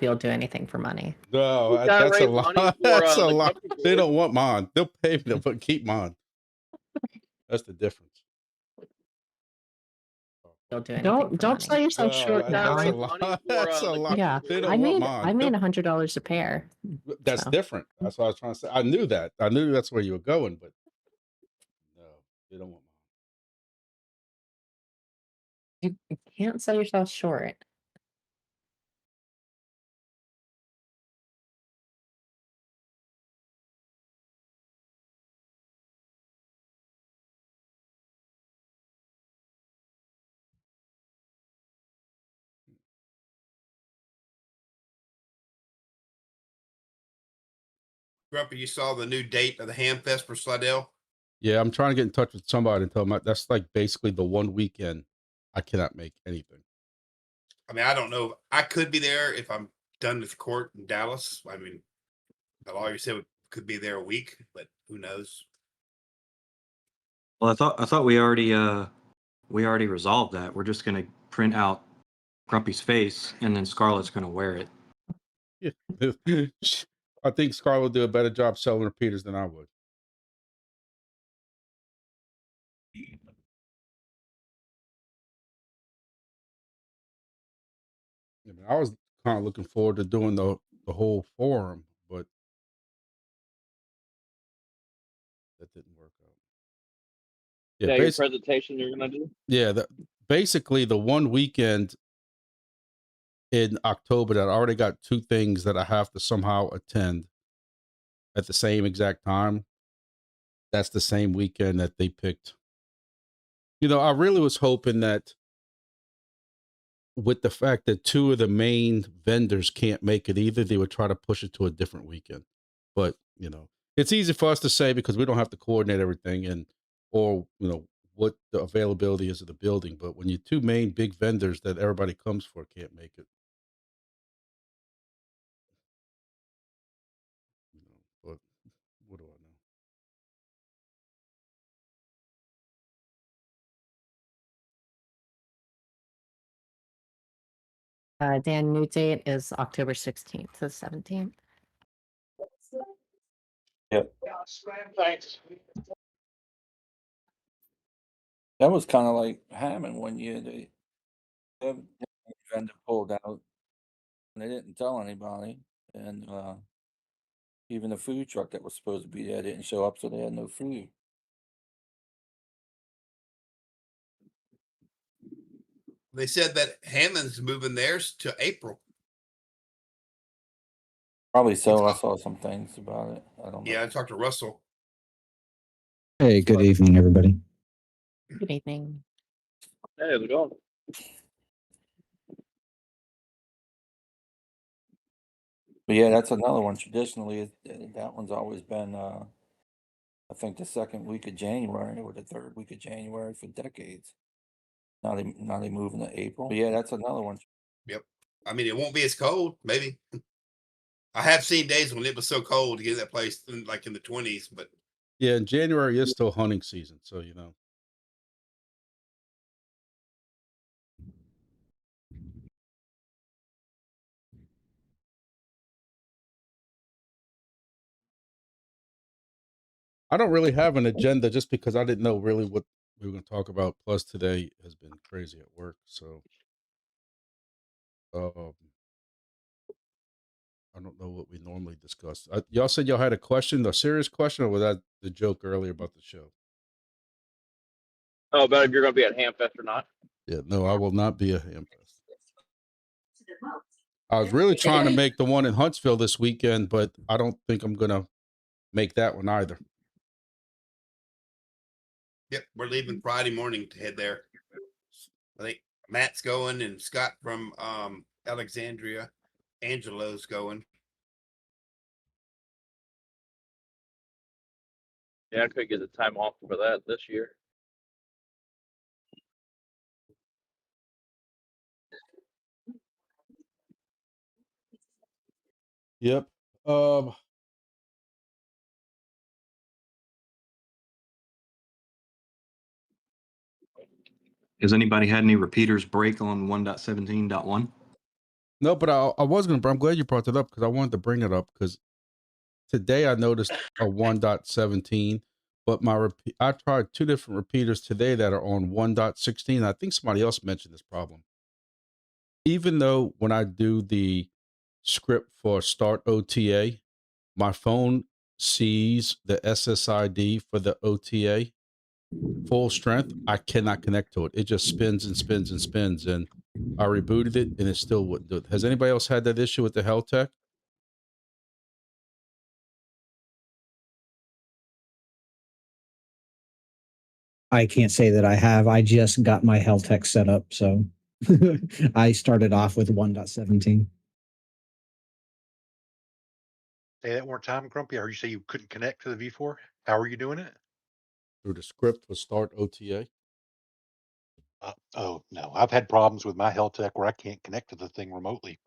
You'll do anything for money. No, We gotta that's a raise money lot. for, That's a the lot. company They board. don't want mine. They'll pay me to keep mine. That's the difference. You'll do anything for Don't money. sell yourself No, short, that's a Raise guy. money lot. for, That's a the lot. Yeah, They I don't want made mine. $100 a pair. That's So. different. That's what I was trying to say. I knew that. I knew that's where you were going, but no, they don't want mine. You can't sell yourself short. Grumpy, you saw the new date of the Ham Fest for Slidell? Yeah, I'm trying to get in touch with somebody and tell them that's like basically the one weekend I cannot make anything. I mean, I don't know. I could be there if I'm done with court in Dallas. I mean, the lawyer said we could be there a week, but who knows? Well, I thought we already resolved that. We're just gonna print out Grumpy's face, and then Scarlett's gonna wear it. Yeah. I think Scarlett will do a better job selling repeaters than I would. I mean, I was kind of looking forward to doing the whole forum, but that didn't work out. Yeah, Yeah, your presentation you're gonna do. yeah, basically the one weekend in October that I already got 2 things that I have to somehow attend at the same exact time. That's the same weekend that they picked. You know, I really was hoping that with the fact that 2 of the main vendors can't make it either, they would try to push it to a different weekend. But, you know, it's easy for us to say because we don't have to coordinate everything or, you know, what the availability is of the building. But when your 2 main big vendors that everybody comes for can't make it. You know, but what do I know? Dan, new date is October 16th to 17th. Yep. Thanks. That was kind of like Hammond one year. They vendor pulled out, and they didn't tell anybody. And even the food truck that was supposed to be there didn't show up, so they had no food. They said that Hammond's moving theirs to April. Probably so. I saw some things about it. I don't know. Yeah, I talked to Russell. Hey, good evening, everybody. Good evening. Hey, how's it going? But yeah, that's another one. Traditionally, that one's always been, I think, the second week of January or the third week of January for decades. Now they moving to April. But yeah, that's another one. Yep. I mean, it won't be as cold, maybe. I have seen days when it was so cold to get to that place, like in the 20s, but Yeah, and January is still hunting season, so you know. I don't really have an agenda just because I didn't know really what we were going to talk about. Plus, today has been crazy at work, so I don't know what we normally discuss. Y'all said y'all had a question, a serious question, or was that the joke earlier about the show? Oh, about if you're gonna be at Hamfest or not. Yeah, no, I will not be a Hamfest. I was really trying to make the one in Huntsville this weekend, but I don't think I'm going to make that one either. yep, we're leaving Friday morning to head there. I think Matt's going and Scott from Alexandria. Angelo's going. Yeah, I couldn't get the time off for that this year. Yep. Has anybody had any repeaters break on 1.17.1? No, but I was gonna. I'm glad you brought that up because I wanted to bring it up because today I noticed a 1.17, but I tried 2 different repeaters today that are on 1.16. I think somebody else mentioned this problem. Even though when I do the script for start OTA, my phone sees the SSID for the OTA full strength, I cannot connect to it. It just spins and spins and spins. And I rebooted it and it still wouldn't do it. Has anybody else had that issue with the Heltec? I can't say that I have. I just got my Heltec set up, so I started off with 1.17. Say that one more time, Grumpy. I heard you say you couldn't connect to the V4. How are you doing it? Through the script for start OTA. Oh, no. I've had problems with my Heltec where I can't connect to the thing remotely,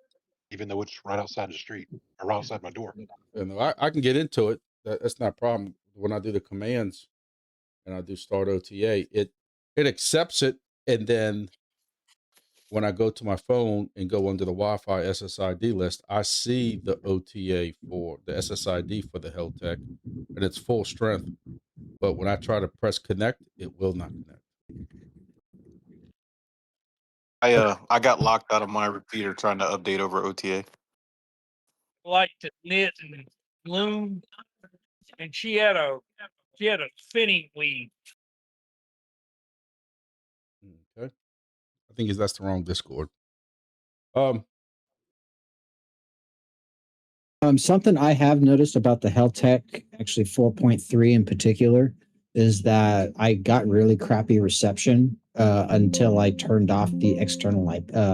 even though it's right outside the street or right outside my door. And I can get into it. That's not a problem. When I do the commands and I do start OTA, it accepts it. And then when I go to my phone and go under the Wi-Fi SSID list, I see the OTA for the SSID for the Heltec and it's full strength. But when I try to press connect, it will not connect. I got locked out of my repeater trying to update over OTA. Like to knit and loom, and she had a spinning weave. Okay. I think that's the wrong Discord. Something I have noticed about the Heltec, actually 4.3 in particular, is that I got really crappy reception until I turned off the external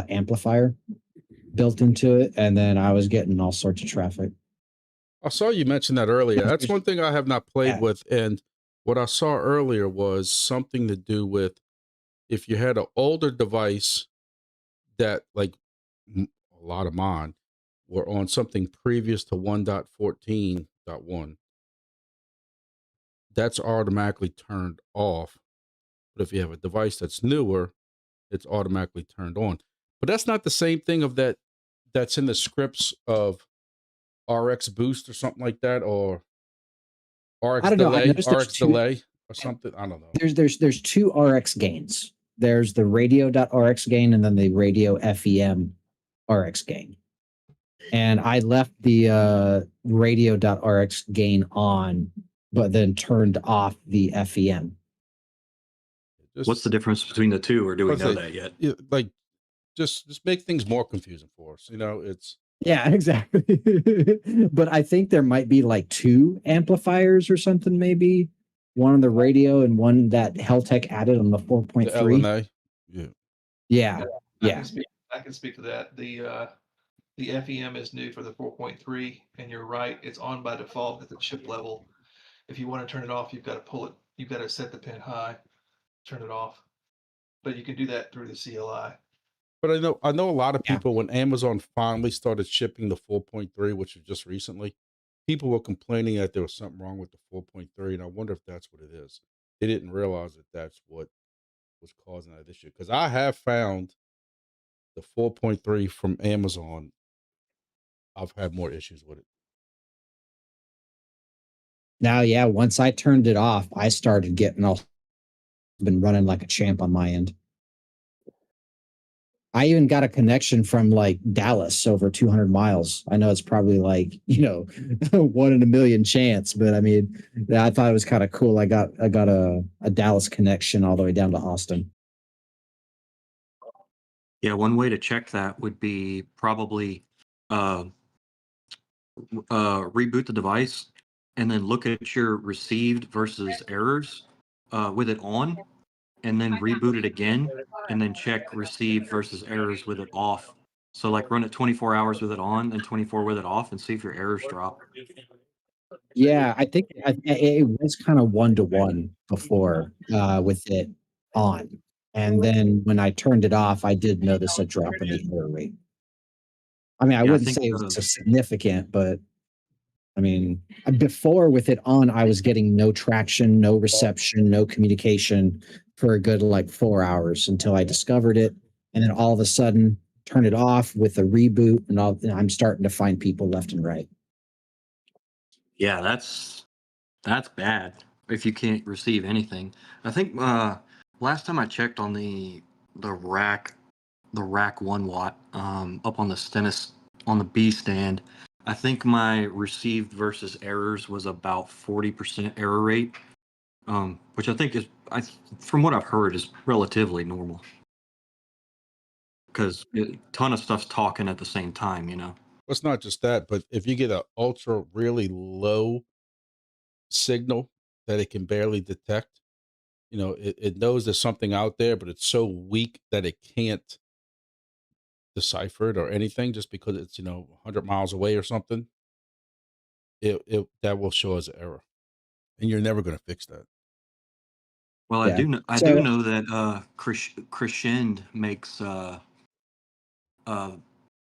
amplifier built into it, and then I was getting all sorts of traffic. I saw you mention that earlier. That's one thing I have not played with. And what I saw earlier was something to do with if you had an older device that, like a lot of mine, were on something previous to 1.14.1, that's automatically turned off. But if you have a device that's newer, it's automatically turned on. But that's not the same thing of that's in the scripts of RX boost or something like that, or RX delay or something. I don't know. There's 2 RX gains. There's the radio.rx gain and then the radio FEM RX gain. And I left the radio.rx gain on, but then turned off the FEM. What's the difference between the two, or do we know that yet? Like, just make things more confusing for us. You know, it's yeah, exactly. But I think there might be like 2 amplifiers or something, maybe one on the radio and one that Heltec added on the 4.3. Yeah. I can speak to that. The FEM is new for the 4.3, and you're right, it's on by default at the chip level. If you want to turn it off, you've got to pull it. You've got to set the pin high, turn it off. But you can do that through the CLI. But I know a lot of people, when Amazon finally started shipping the 4.3, which was just recently, people were complaining that there was something wrong with the 4.3, and I wonder if that's what it is. They didn't realize that that's what was causing that issue. Because I have found the 4.3 from Amazon, I've had more issues with it. Now, once I turned it off, I started getting been running like a champ on my end. I even got a connection from like Dallas over 200 miles. I know it's probably like, 1 in a million chance, but I mean, I thought it was kind of cool. I got a Dallas connection all the way down to Austin. Yeah, one way to check that would be probably reboot the device and then look at your received versus errors with it on, and then reboot it again, and then check received versus errors with it off. So like run it 24 hours with it on and 24 with it off, and see if your errors drop. Yeah, I think it was kind of 1-to-1 before with it on. And then when I turned it off, I did notice a drop in the error rate. I mean, I wouldn't say it was significant, but I mean, before with it on, I was getting no traction, no reception, no communication for a good like 4 hours until I discovered it. And then all of a sudden, turn it off with a reboot, and I'm starting to find people left and right. Yeah, that's bad if you can't receive anything. I think last time I checked on the rack 1 watt up on the Stennis on the B stand, I think my received versus errors was about 40% error rate, which I think is, from what I've heard, is relatively normal. Because a ton of stuff's talking at the same time, you know. It's not just that, but if you get an ultra really low signal that it can barely detect, you know, it knows there's something out there, but it's so weak that it can't decipher it or anything just because it's, you know, 100 miles away or something. That will show as an error, and you're never going to fix that. Well, Yeah. I do know that Crescend makes a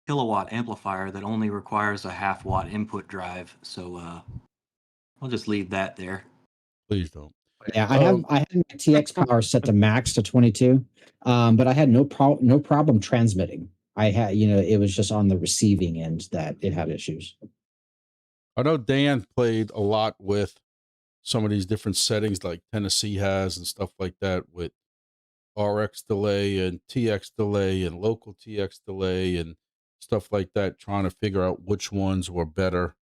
kilowatt amplifier that only requires a 0.5 watt input drive. So I'll just leave that there. Please don't. Yeah, I had my TX power set to max to 22, but I had no problem transmitting. I had, it was just on the receiving end that it had issues. I know Dan played a lot with some of these different settings like Tennessee has and stuff like that with RX delay and TX delay and local TX delay and stuff like that, trying to figure out which ones were better,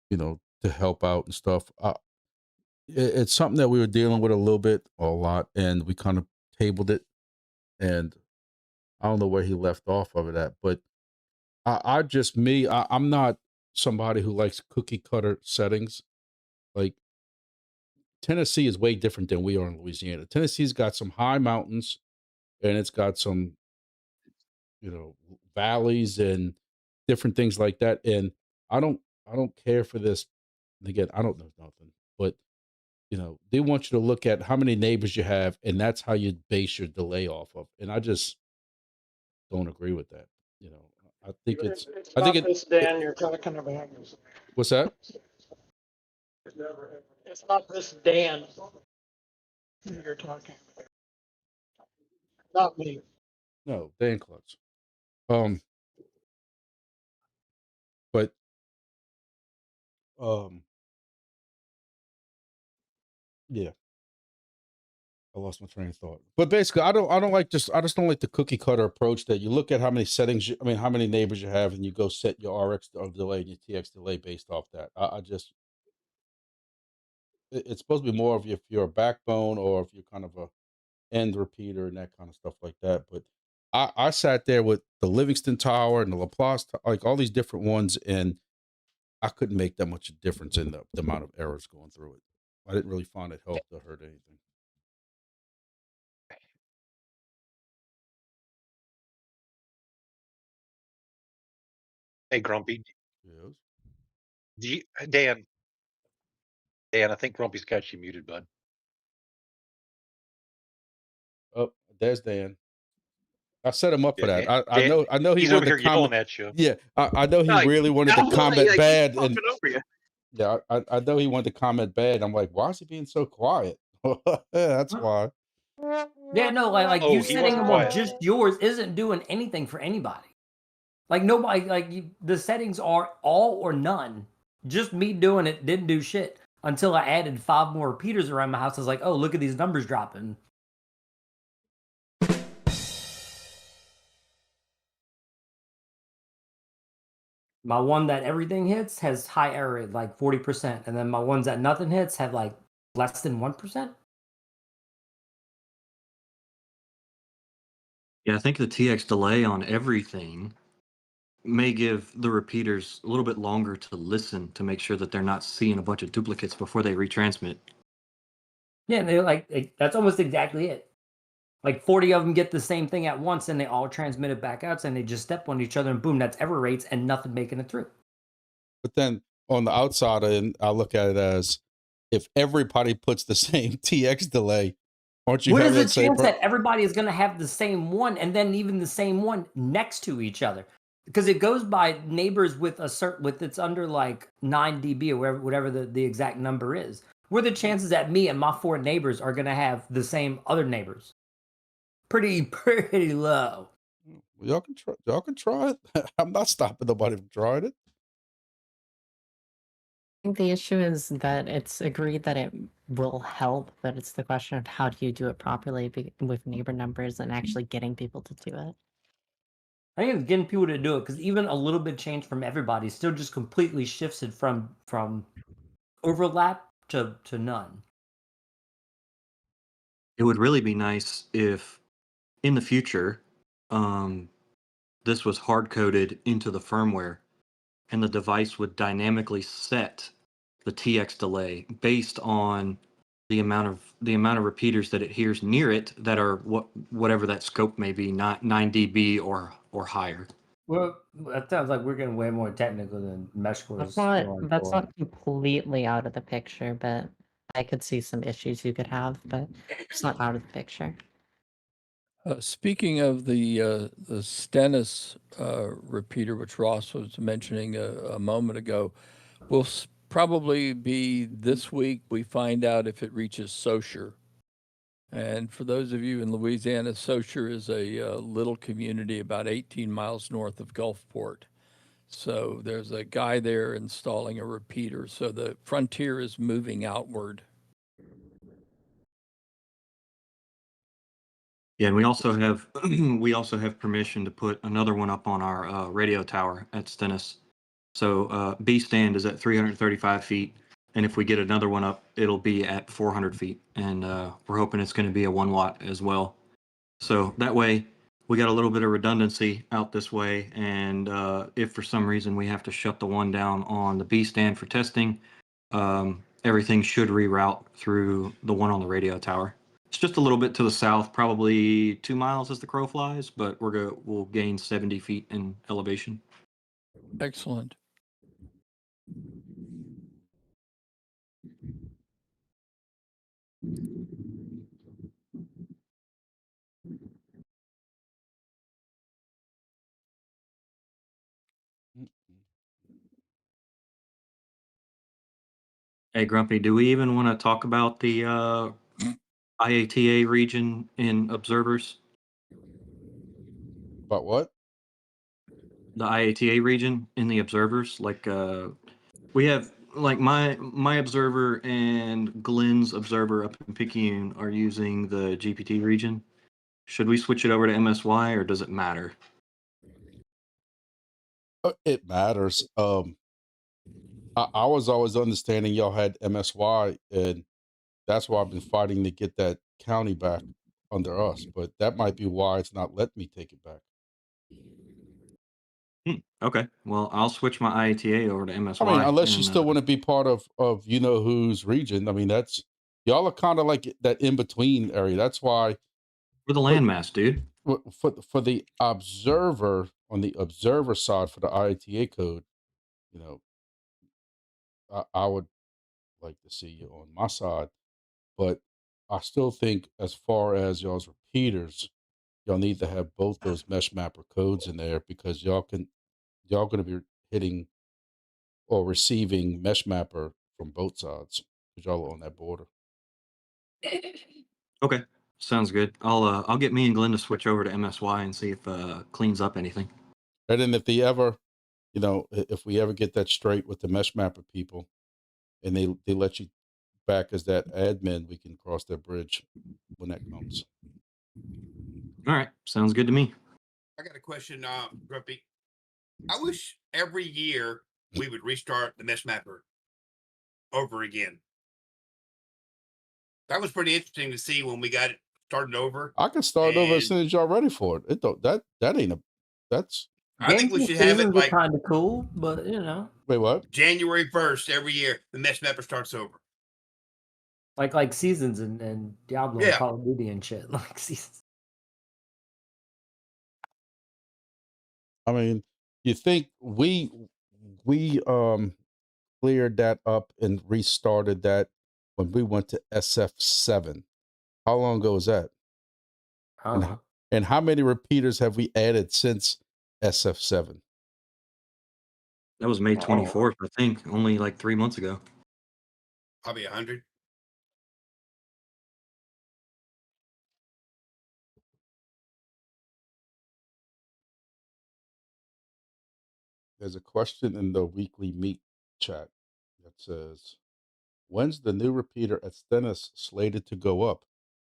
you know, to help out and stuff. It's something that we were dealing with a lot, and we kind of tabled it. And I don't know where he left off of it at, but I'm not somebody who likes cookie cutter settings. Like Tennessee is way different than we are in Louisiana. Tennessee's got some high mountains and it's got some, you know, valleys and different things like that. And I don't care for this. And again, I don't know nothing, but you know, they want you to look at how many neighbors you have, and that's how you base your delay off of. And I just don't agree with that. You know, I think it's this Dan you're talking about. What's that? It's not this Dan you're talking about. Not me. No, Dan Klutz. But yeah, I lost my train of thought. But basically, I just don't like the cookie cutter approach that you look at how many settings, how many neighbors you have, and you go set your RX delay and your TX delay based off that. It's supposed to be more of if you're a backbone or if you're kind of a end repeater and that kind of stuff like that. But I sat there with the Livingston Tower and the Laplace, like all these different ones, and I couldn't make that much difference in the amount of errors going through it. I didn't really find it helped or hurt anything. Hey, Grumpy. Yes. Dan, I think Grumpy's got you muted, bud. Oh, there's Dan. I set him up for that. Dan, I know he he's over wanted here to yelling comment. at you. Yeah, I know he really wanted to comment bad, and yeah, I know he wanted to comment bad. I'm like, why is he being so quiet? That's why. Yeah, no, like Oh, you he setting wasn't them quiet. on just yours isn't doing anything for anybody. Like nobody, the settings are all or none. Just me doing it didn't do shit until I added 5 more repeaters around my house. I was like, oh, look at these numbers dropping. My one that everything hits has high error rate, like 40%. And then my ones that nothing hits have like less than 1%. Yeah, I think the TX delay on everything may give the repeaters a little bit longer to listen to make sure that they're not seeing a bunch of duplicates before they retransmit. Yeah, and they're that's almost exactly it. Like 40 of them get the same thing at once and they all transmit it back out, and they just step on each other and boom, that's error rates and nothing making it through. But then on the outside, and I look at it as if everybody puts the same TX delay, aren't you? What is the chance that everybody is going to have the same one and then even the same one next to each other? Because it goes by neighbors with it's under like 9 dB or whatever the exact number is. What are the chances that me and my 4 neighbors are going to have the same other neighbors? Pretty low. Y'all can try. Y'all can try it. I'm not stopping nobody from trying it. I think the issue is that it's agreed that it will help, but it's the question of how do you do it properly with neighbor numbers and actually getting people to do it. I think it's getting people to do it because even a little bit change from everybody still just completely shifts it from overlap to none. It would really be nice if in the future, this was hard coded into the firmware and the device would dynamically set the TX delay based on the amount of repeaters that it hears near it that are whatever that scope may be, not 9 dB or higher. Well, that sounds like we're getting way more technical than MESHCORE is That's going not for. completely out of the picture, but I could see some issues you could have, but it's not out of the picture. Speaking of the Stennis repeater, which Ross was mentioning a moment ago, will probably be this week we find out if it reaches Saussure. And for those of you in Louisiana, Saussure is a little community about 18 miles north of Gulfport. So there's a guy there installing a repeater. So the frontier is moving outward. Yeah, and we also have permission to put another one up on our radio tower at Stennis. So B stand is at 335 feet, and if we get another one up, it'll be at 400 feet, and we're hoping it's going to be a 1 watt as well. So that way, we got a little bit of redundancy out this way, and if for some reason we have to shut the one down on the B stand for testing, everything should reroute through the one on the radio tower. It's just a little bit to the south, probably 2 miles as the crow flies, but we'll gain 70 feet in elevation. Excellent. Hey, Grumpy, do we even want to talk about the IATA region in observers? About what? The IATA region in the observers, like we have like my observer and Glenn's observer up in Picayune are using the GPT region. Should we switch it over to MSY or does it matter? It matters. I was always understanding y'all had MSY, and that's why I've been fighting to get that county back under us. But that might be why it's not letting me take it back. Okay, well, I'll switch my IATA over to MSY. I mean, unless you and, still want to be part of you know whose region. I mean, that's y'all are kind of like that in between area. That's why we're the landmass, dude. For the observer on the observer side for the IATA code, you know, I would like to see you on my side, but I still think as far as y'all's repeaters, y'all need to have both those mesh mapper codes in there because y'all going to be hitting or receiving mesh mapper from both sides because y'all are on that border. Okay, sounds good. I'll get me and Glenn to switch over to MSY and see if cleans up anything. And then if they ever, you know, if we ever get that straight with the mesh mapper people, and they let you back as that admin, we can cross that bridge when that comes. All right, sounds good to me. I got a question, Grumpy. I wish every year we would restart the mesh mapper over again. That was pretty interesting to see when we got it started over. I can start over as soon as y'all ready for it. It don't that ain't a that's. I think we should have it like kind of cool, but you know. Wait, what? January 1st every year, the mesh mapper starts over. Like seasons and Diablo and Call of Duty and shit. Like seasons. I mean, you think we cleared that up and restarted that when we went to SF7. How long ago was that? And how many repeaters have we added since SF7? That was May 24th, I think, only like 3 months ago. Probably 100. There's a question in the weekly meet chat that says, when's the new repeater at Stennis slated to go up?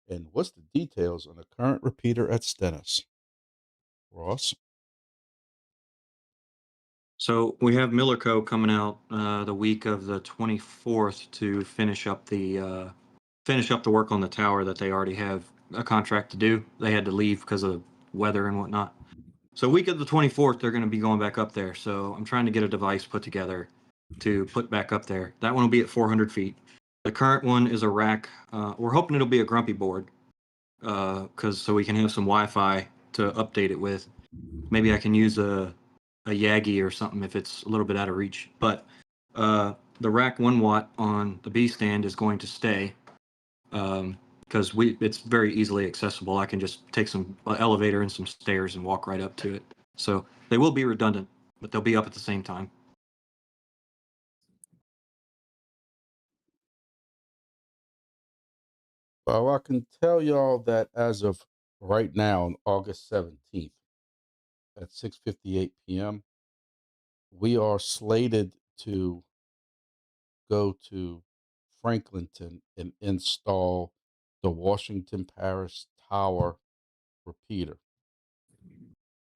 And what's the details on the current repeater at Stennis? Ross? So we have Miller Co. coming out the week of the 24th to finish up the work on the tower that they already have a contract to do. They had to leave because of weather and whatnot. So week of the 24th, they're going to be going back up there. So I'm trying to get a device put together to put back up there. That one will be at 400 feet. The current one is a rack. We're hoping it'll be a grumpy board so we can have some Wi-Fi to update it with. Maybe I can use a Yagi or something if it's a little bit out of reach. But the rack 1 watt on the B stand is going to stay because it's very easily accessible. I can just take some elevator and some stairs and walk right up to it. So they will be redundant, but they'll be up at the same time. Well, I can tell y'all that as of right now, on August 17th at 6:58 p.m., we are slated to go to Franklinton and install the Washington Parish Tower repeater.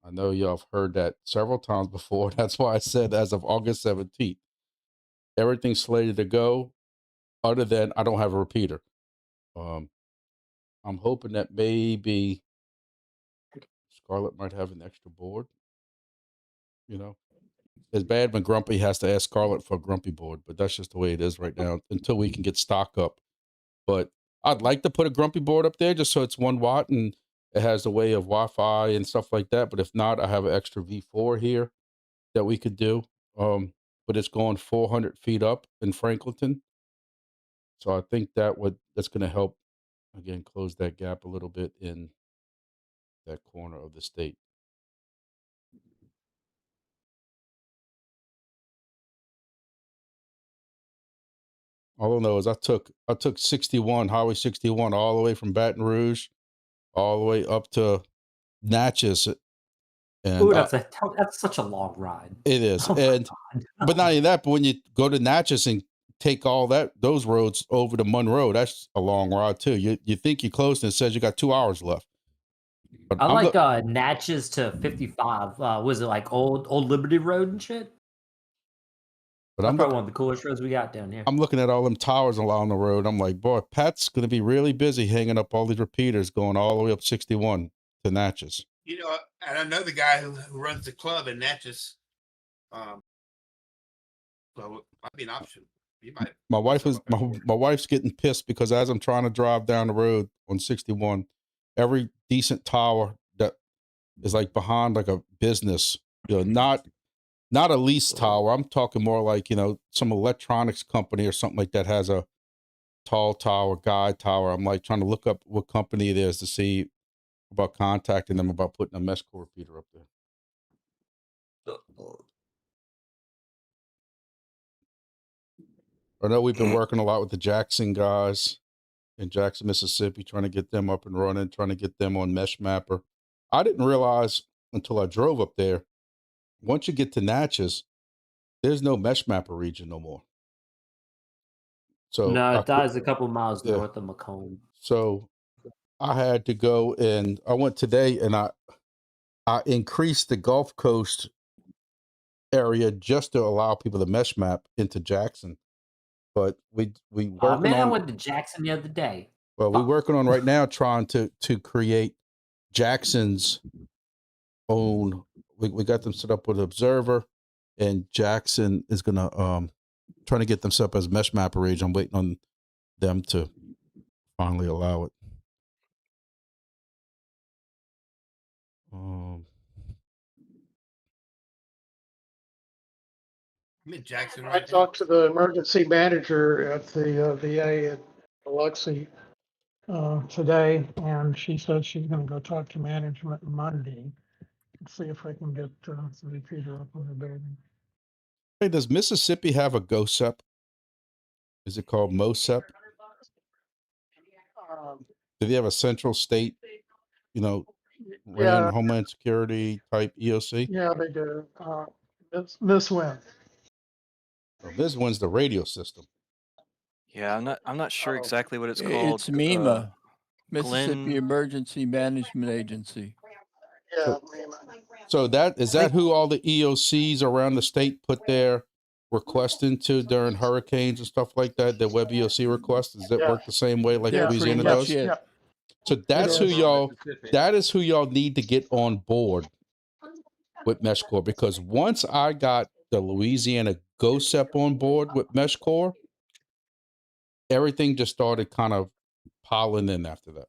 I know y'all have heard that several times before. That's why I said as of August 17th. Everything's slated to go, other than I don't have a repeater. I'm hoping that maybe Scarlett might have an extra board. You know, it's bad when Grumpy has to ask Scarlett for a Grumpy board, but that's just the way it is right now until we can get stock up. But I'd like to put a Grumpy board up there just so it's 1 watt and it has the way of Wi-Fi and stuff like that. But if not, I have an extra V4 here that we could do. But it's going 400 feet up in Franklinton. So I think that's going to help, again, close that gap a little bit in that corner of the state. All I know is I took 61, Highway 61, all the way from Baton Rouge, all the way up to Natchez. And Ooh, that's such a long ride. it is. Oh my And God. but not only that, but when you go to Natchez and take all those roads over to Monroe, that's a long ride too. You think you're close and it says you got 2 hours left. But I like Natchez to 55. Was it like old Liberty Road and shit? but That's I'm probably one of the coolest roads we got down here. I'm looking at all them towers along the road. I'm like, boy, Pat's going to be really busy hanging up all these repeaters going all the way up 61 to Natchez. You know, and I know the guy who runs the club in Natchez. So it might be an option. You might. My wife's getting pissed because as I'm trying to drive down the road on 61, every decent tower that is like behind like a business, not a lease tower. I'm talking more like, some electronics company or something like that has a tall tower, guide tower. I'm like trying to look up what company it is to see about contacting them about putting a MESHCORE repeater up there. I know we've been working a lot with the Jackson guys in Jackson, Mississippi, trying to get them up and running, trying to get them on Mesh Mapper. I didn't realize until I drove up there, once you get to Natchez, there's no Mesh Mapper region no more. So No, it dies a couple miles north of Macomb. So I had to go and I went today and I increased the Gulf Coast area just to allow people to mesh map into Jackson. But we working I on. went to Jackson the other day. Well, we're working on right now trying to create Jackson's own. We got them set up with Observer, and Jackson is gonna trying to get them set up as mesh mapper region. I'm waiting on them to finally allow it. I'm in Jackson I right now. talked to the emergency manager at the VA at Biloxi today, and she said she's going to go talk to management Monday and see if I can get the repeater up on the building. Hey, does Mississippi have a GOSEP? Is it called MOSEP? Do they have a central state, ran Yeah. Homeland Security type EOC? Yeah, they do. Miss Wynn. Well, this one's the radio system. Yeah, I'm not sure exactly what it's called. It's MEMA, Mississippi Glenn. Emergency Management Agency. Yeah, So that is that who all the EOCs around the state put their request into during hurricanes and stuff like that? The web EOC request, does that work the same way like Yeah, Louisiana pretty much, does? yeah. So that's who y'all. That is who y'all need to get on board with MESHCORE, because once I got the Louisiana GOSEP on board with MESHCORE, everything just started kind of piling in after that.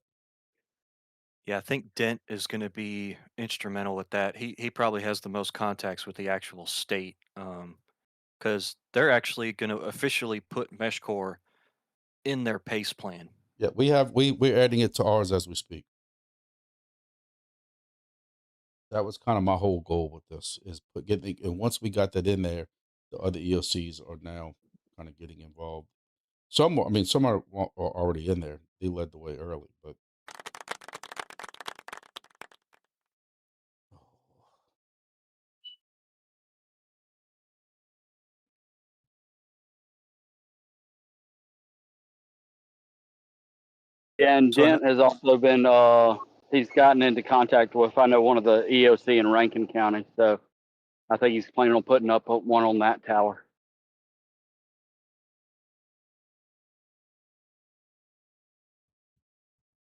Yeah, I think Dent is going to be instrumental with that. He probably has the most contacts with the actual state, because they're actually going to officially put MESHCORE in their PACE plan. Yeah, we're adding it to ours as we speak. That was kind of my whole goal with this, is and once we got that in there, the other EOCs are now kind of getting involved. Some are already in there. They led the way early, but Yeah, and So I Dent has also been he's gotten into contact with, I know, one of the EOC in Rankin County, so I think he's planning on putting up one on that tower.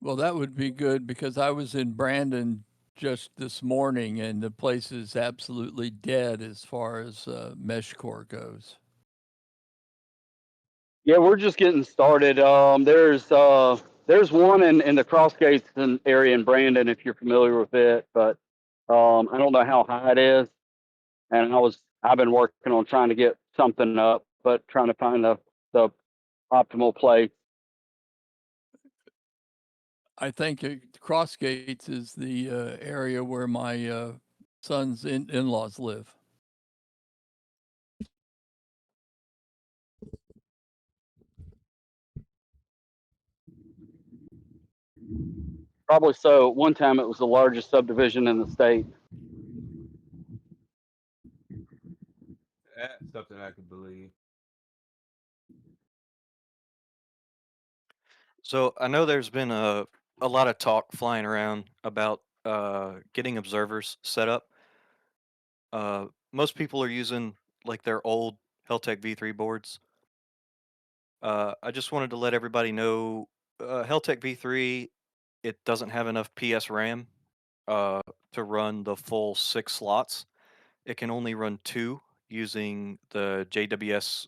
Well, that would be good, because I was in Brandon just this morning and the place is absolutely dead as far as MESHCORE goes. Yeah, we're just getting started. There's one in the Crossgates area in Brandon, if you're familiar with it, but I don't know how high it is. And I've been working on trying to get something up, but trying to find the optimal place. I think Crossgates is the area where my son's in-laws live. Probably so. One time it was the largest subdivision in the state. That's something I can believe. So I know there's been a lot of talk flying around about getting observers set up. Most people are using like their old Heltec V3 boards. I just wanted to let everybody know, Heltec V3, it doesn't have enough PS RAM to run the full 6 slots. It can only run 2 using the JWS.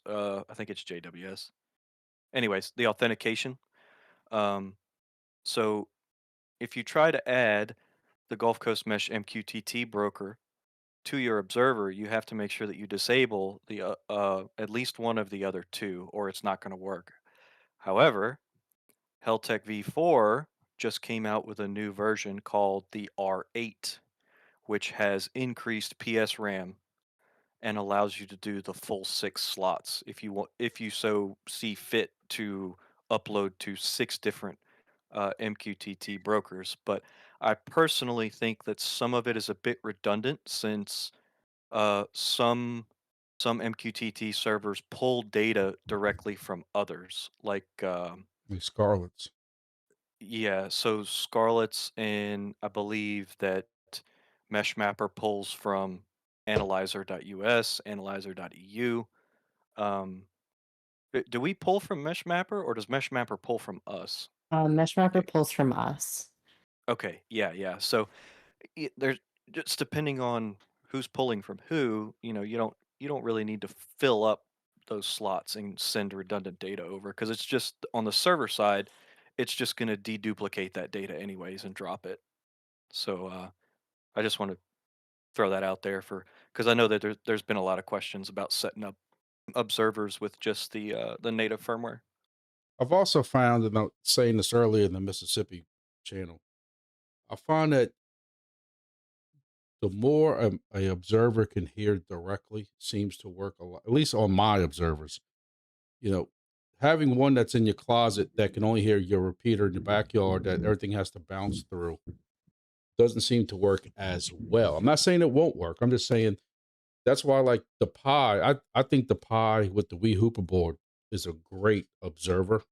I think it's JWS. Anyways, the authentication. So if you try to add the Gulf Coast Mesh MQTT broker to your observer, you have to make sure that you disable the at least one of the other 2, or it's not going to work. However, Heltec V4 just came out with a new version called the R8, which has increased PS RAM and allows you to do the full 6 slots if you so see fit to upload to 6 different MQTT brokers. But I personally think that some of it is a bit redundant, since some MQTT servers pull data directly from others, like Scarlet's. yeah, so Scarlet's, and I believe that MeshMapper pulls from analyzer.us, analyzer.eu. Do we pull from MeshMapper, or does MeshMapper pull from us? MESHMapper pulls from us. Okay, yeah. So there's just, depending on who's pulling from who, you don't really need to fill up those slots and send redundant data over, because it's just on the server side, it's just going to deduplicate that data anyways and drop it. So I just want to throw that out there, because I know that there's been a lot of questions about setting up observers with just the native firmware. I've also found, and I was saying this earlier in the Mississippi channel, I find that the more a observer can hear directly seems to work a lot, at least on my observers. Having one that's in your closet that can only hear your repeater in your backyard that everything has to bounce through doesn't seem to work as well. I'm not saying it won't work. I'm just saying That's why I like the Pi. I think the Pi with the Wii Hooper board is a great observer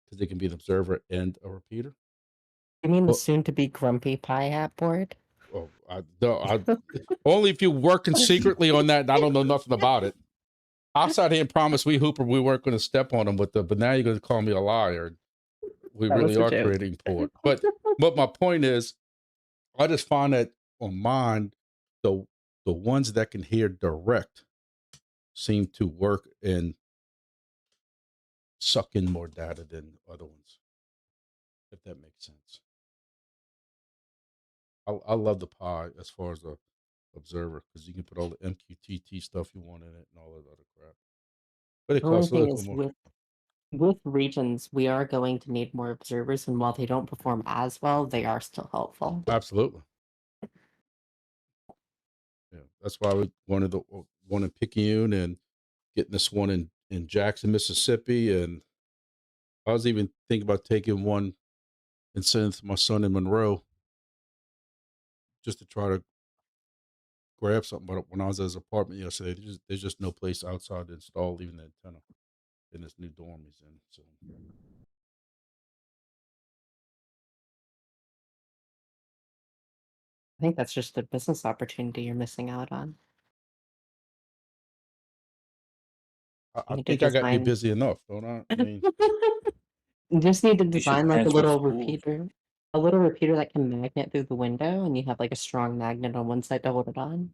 because it can be an observer and a repeater. You mean the But soon-to-be grumpy Pi Hat board? oh, only if you're working secretly on that, and I don't know nothing about it. I sat here and promised Wii Hooper we weren't going to step on them with but now you're going to call me a liar. We That really was a are joke. creating port. But my point is, I just find that on mine, the ones that can hear direct seem to work and suck in more data than other ones, if that makes sense. I love the Pi as far as the observer because you can put all the MQTT stuff you want in it and all that other crap. But it The only costs a thing little is more. with regions, we are going to need more observers, and while they don't perform as well, they are still helpful. Absolutely. Yeah, that's why we wanted one in Picayune and getting this one in Jackson, Mississippi, and I was even thinking about taking one and sending it to my son in Monroe just to try to grab something. But when I was at his apartment yesterday, there's just no place outside to install even the antenna in this new dorm he's in. So I think that's just a business opportunity you're missing out on. I need to think I got you design- busy enough, don't I? I mean, You just need to should design like a transfer little schools. repeater. A little repeater that can magnet through the window, and you have like a strong magnet on one side to hold it on.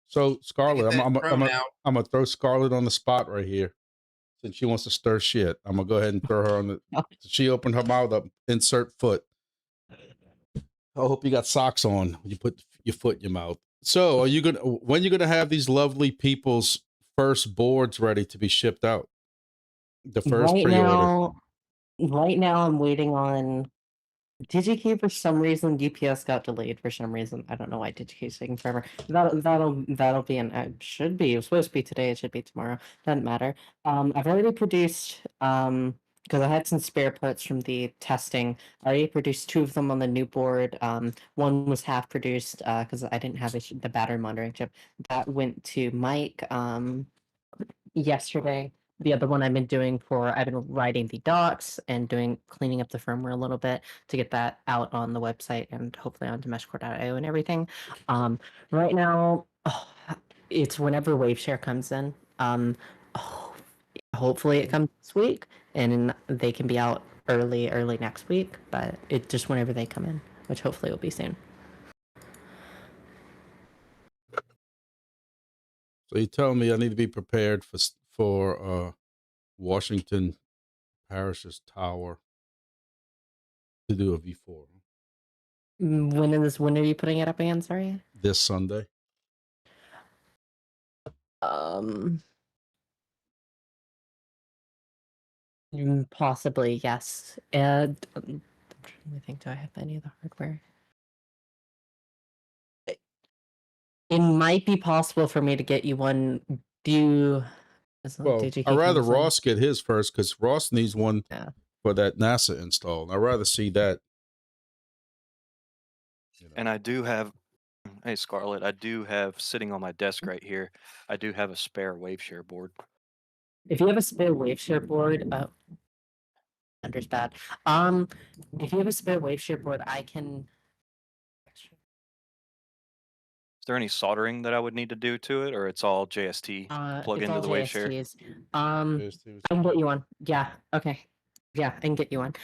so Scarlett, that I'm drone out. gonna throw Scarlett on the spot right here. Since she wants to stir shit, I'm gonna go ahead and throw her on the. She opened her mouth up. Insert foot. I hope you got socks on when you put your foot in your mouth. So, are you when you gonna have these lovely people's first boards ready to be shipped out? The first pre-order. Right now, I'm waiting on DigiKey. For some reason, UPS got delayed for some reason. I don't know why DigiKey's taking forever. That'll be should be. It was supposed to be today. It should be tomorrow. Doesn't matter. I've already produced because I had some spare parts from the testing. I already produced 2 of them on the new board. One was half produced because I didn't have the battery monitoring chip. That went to Mike yesterday. The other one I've been writing the docs and cleaning up the firmware a little bit to get that out on the website and hopefully onto MESHCORE.io and everything. Right now, it's whenever WaveShare comes in. Hopefully it comes this week and they can be out early next week, but it just whenever they come in, which hopefully will be soon. So you tell me I need to be prepared for Washington Parish's tower to do a V4 When are you putting it up again? Sorry. this Sunday. Possibly, yes. And I'm trying to think, do I have any of the hardware? It might be possible for me to get you one. Well, I'd rather Ross get his first because Ross needs one for that NASA install. I'd rather see that. And I do have, hey Scarlett, I do have sitting on my desk right here. I do have a spare WaveShare board. If you have a spare WaveShare board, Under's bad. If you have a spare WaveShare board, I can. Is there any soldering that I would need to do to it, or it's all JST plug It's into all the WaveShare? JSTs. I can get you one. Yeah. Okay. Yeah, I can get you one.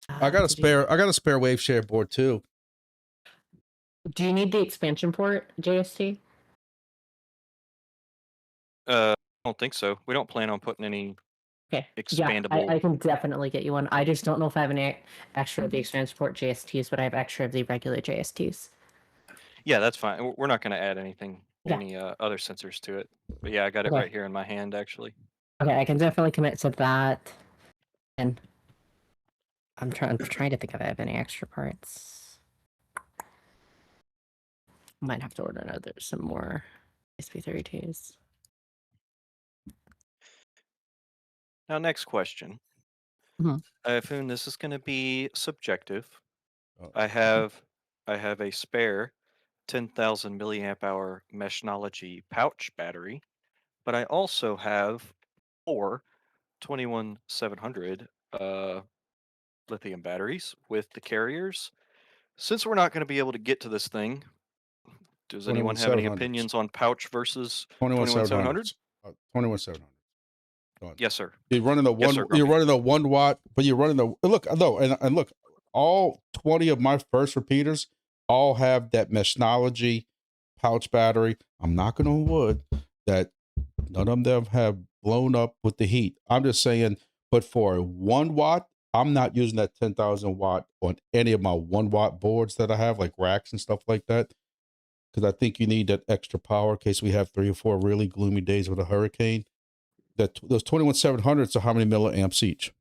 I got a spare WaveShare board too. Do you need the expansion port, JST? I don't think so. We don't plan on putting any expandable. Yeah, I can definitely get you one. I just don't know if I have any extra of the expansion port JSTs, but I have extra of the regular JSTs. Yeah, that's fine. We're not going to add anything, Yeah. any other sensors to it. But yeah, I got it Okay. right here in my hand, actually. Okay, I can definitely commit to that. And I'm trying to think if I have any extra parts. Might have to order some more SP32s. Now, next question. Mhm. Foon, this is going to be subjective. Oh. I have a spare 10,000 milliamp hour Meshnology pouch battery, but I also have 4 21700 lithium batteries with the carriers. Since we're not going to be able to get to this thing, does anyone have any 21700s. opinions on pouch versus 21700. 21700? 21700. Yes, sir. You're running a Yes, one. sir, You're Grumpy. running a 1 watt, but you're running a look. No, and look, all 20 of my first repeaters all have that Meshnology pouch battery. I'm knocking on wood that none of them have blown up with the heat. I'm just saying, but for a 1 watt, I'm not using that 10,000 watt on any of my 1 watt boards that I have, like racks and stuff like that, because I think you need that extra power in case we have 3 or 4 really gloomy days with a hurricane. That those 21700s are how many milliamps each?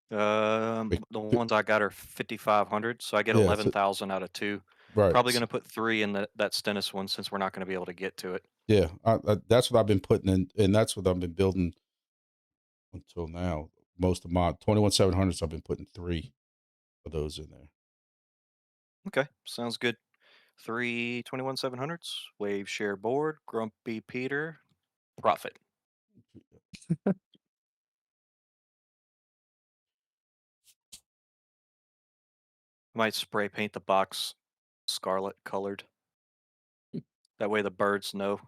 The ones I got are 5500, so I get Yeah, 11,000 out of 2. Right. Probably going to put 3 in that Stennis one since we're not going to be able to get to it. Yeah, that's what I've been putting in, and that's what I've been building until now. Most of my 21700s, I've been putting 3 of those in there. Okay, sounds good. 3 21700s, Wave Share Board, Grumpy Peter, Profit. Might spray paint the box scarlet colored. That way the birds know.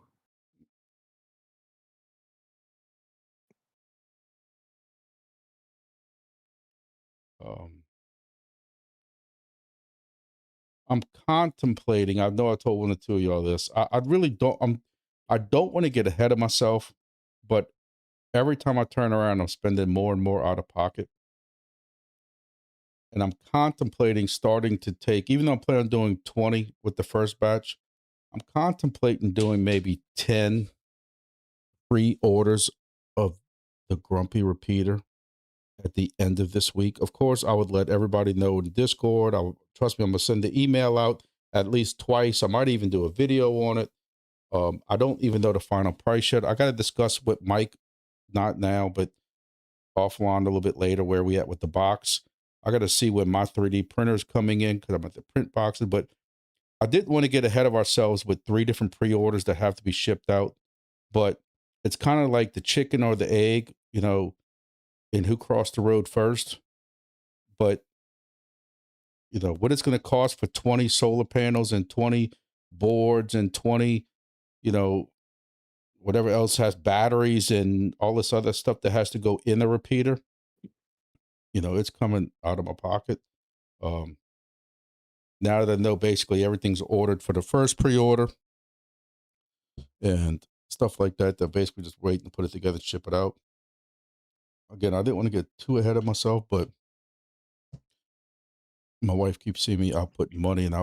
I'm contemplating. I know I told one or two of y'all this. I really don't. I don't want to get ahead of myself, but every time I turn around, I'm spending more and more out of pocket. And I'm contemplating starting to take, even though I'm planning on doing 20 with the first batch, I'm contemplating doing maybe 10 pre-orders of the Grumpy repeater at the end of this week. Of course, I would let everybody know in Discord. Trust me, I'm gonna send the email out at least twice. I might even do a video on it. I don't even know the final price yet. I got to discuss with Mike, not now, but offline a little bit later, where we at with the box. I got to see when my 3D printer is coming in because I'm at the print boxes. But I didn't want to get ahead of ourselves with 3 different pre-orders that have to be shipped out. But it's kind of like the chicken or the egg, and who crossed the road first. But what it's going to cost for 20 solar panels and 20 boards and 20, whatever else has batteries and all this other stuff that has to go in the repeater. It's coming out of my pocket. Now that I know basically everything's ordered for the first pre-order and stuff like that, they're basically just waiting to put it together and ship it out. Again, I didn't want to get too ahead of myself, but my wife keeps seeing me outputting money, and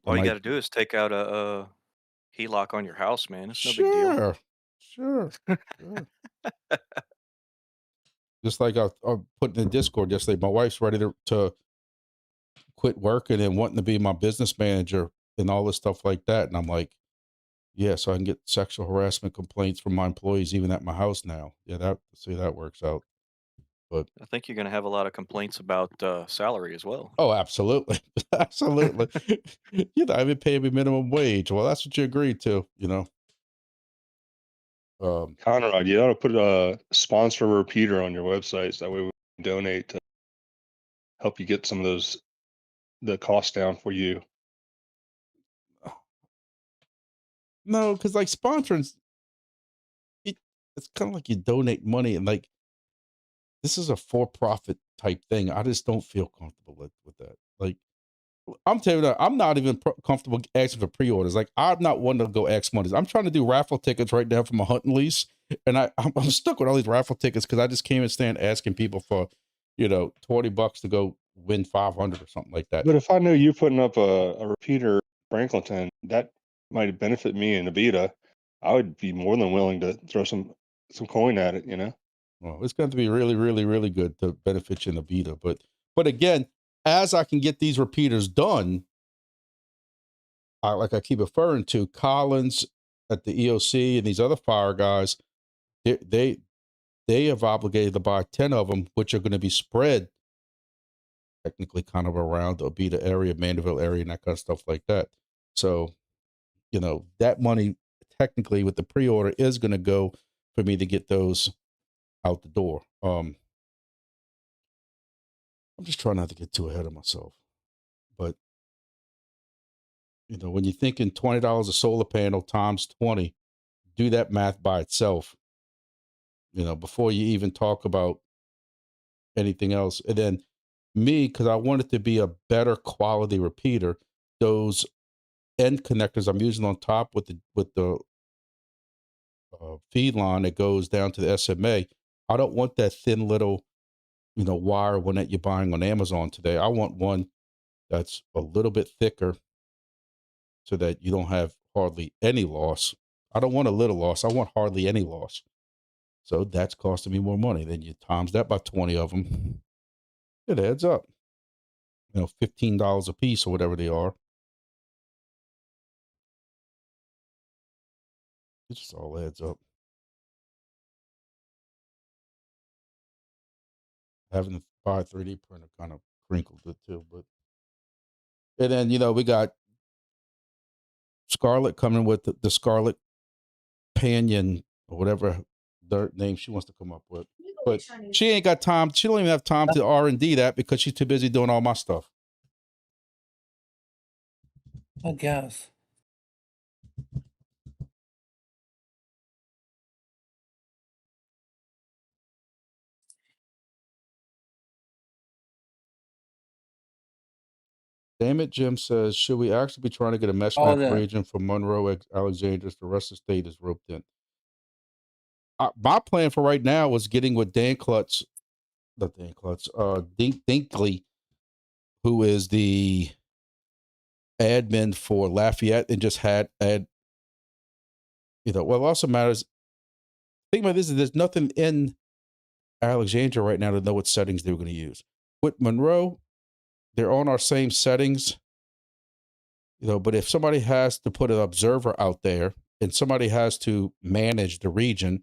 All you got to do is take out a HELOC on your house, man. It's no big deal. Sure. Just like I put in the Discord yesterday, my wife's ready to quit working and wanting to be my business manager and all this stuff like that. And I'm like, yeah, so I can get sexual harassment complaints from my employees even at my house now. Yeah, that works out. But I think you're going to have a lot of complaints about salary as well. oh, absolutely. Absolutely. I've been paying me minimum wage. Well, that's what you agreed to, Conrad, you ought to put a sponsor repeater on your website so that way we can donate to help you get some of the costs down for you. No, because like sponsoring, it's kind of like you donate money, and like this is a for-profit type thing. I just don't feel comfortable with that. Like, I'm telling you that I'm not even comfortable asking for pre-orders. Like, I'm not one to go ask money. I'm trying to do raffle tickets right now for my hunting lease, and I'm stuck with all these raffle tickets because I just can't stand asking people for, $20 to go win 500 or something like that. But if I know you putting up a repeater, Franklinton, that might benefit me in Abita. I would be more than willing to throw some coin at it, Well, it's going to be really, really, really good to benefit you in the beta. But again, as I can get these repeaters done, like I keep referring to, Collins at the EOC and these other fire guys, they have obligated to buy 10 of them, which are going to be spread technically kind of around the Abita area, Mandeville area, and that kind of stuff like that. So, you know, that money technically with the pre-order is going to go for me to get those out the door. I'm just trying not to get too ahead of myself, but you know, when you're thinking $20 a solar panel times 20, do that math by itself, you know, before you even talk about anything else. And then me, because I want it to be a better quality repeater, those end connectors I'm using on top with the feed line that goes down to the SMA. I don't want that thin little, you know, wire one that you're buying on Amazon today. I want one that's a little bit thicker so that you don't have hardly any loss. I don't want a little loss. I want hardly any loss. So that's costing me more money. Then you times that by 20 of them. It adds up. You know, $15 a piece or whatever they are. It just all adds up. Having to buy a 3D printer kind of crinkled it too. But and then, you know, we got Scarlett coming with the Scarlett Panion or whatever their name she wants to come up with. But she ain't got time. She don't even have time to R&D that because she's too busy doing all my stuff. I guess. Damn it, Jim says, should we actually be trying to get a mesh Oh, map the region from Monroe, Alexandria? The rest of the state is roped in. My plan for right now was getting with Dan Klutz, Dinkley, who is the admin for Lafayette, and just add, you know, what also matters. Think about this: is there's nothing in Alexandria right now to know what settings they were going to use. With Monroe, they're on our same settings, you know. But if somebody has to put an observer out there and somebody has to manage the region,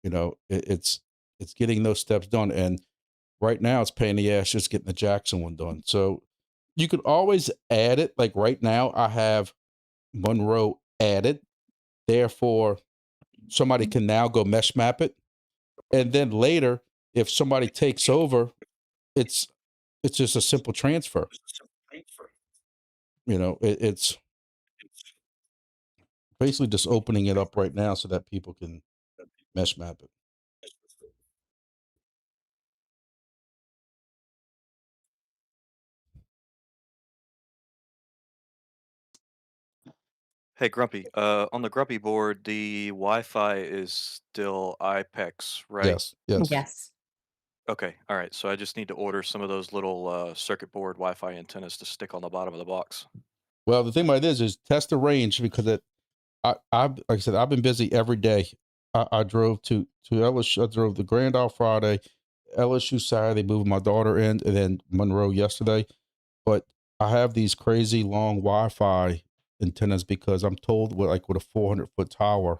you know, it's getting those steps done. And right now, it's paying the ass just getting the Jackson one done. So you could always add it. Like right now, I have Monroe added. Therefore, somebody can now go mesh map it. And then later, if somebody takes over, it's just a simple transfer. You know, it's basically just opening it up right now so that people can mesh map it. Hey, Grumpy. On the Grumpy board, the Wi-Fi is still IPEX, right? Yes, yes. Yes. Okay, all right. So I just need to order some of those little circuit board Wi-Fi antennas to stick on the bottom of the box. Well, the thing about this is test the range because I like I said, I've been busy every day. I drove to LSU. I drove the Grand Isle Friday, LSU Saturday, moving my daughter in, and then Monroe yesterday. But I have these crazy long Wi-Fi antennas because I'm told with a 400-foot tower,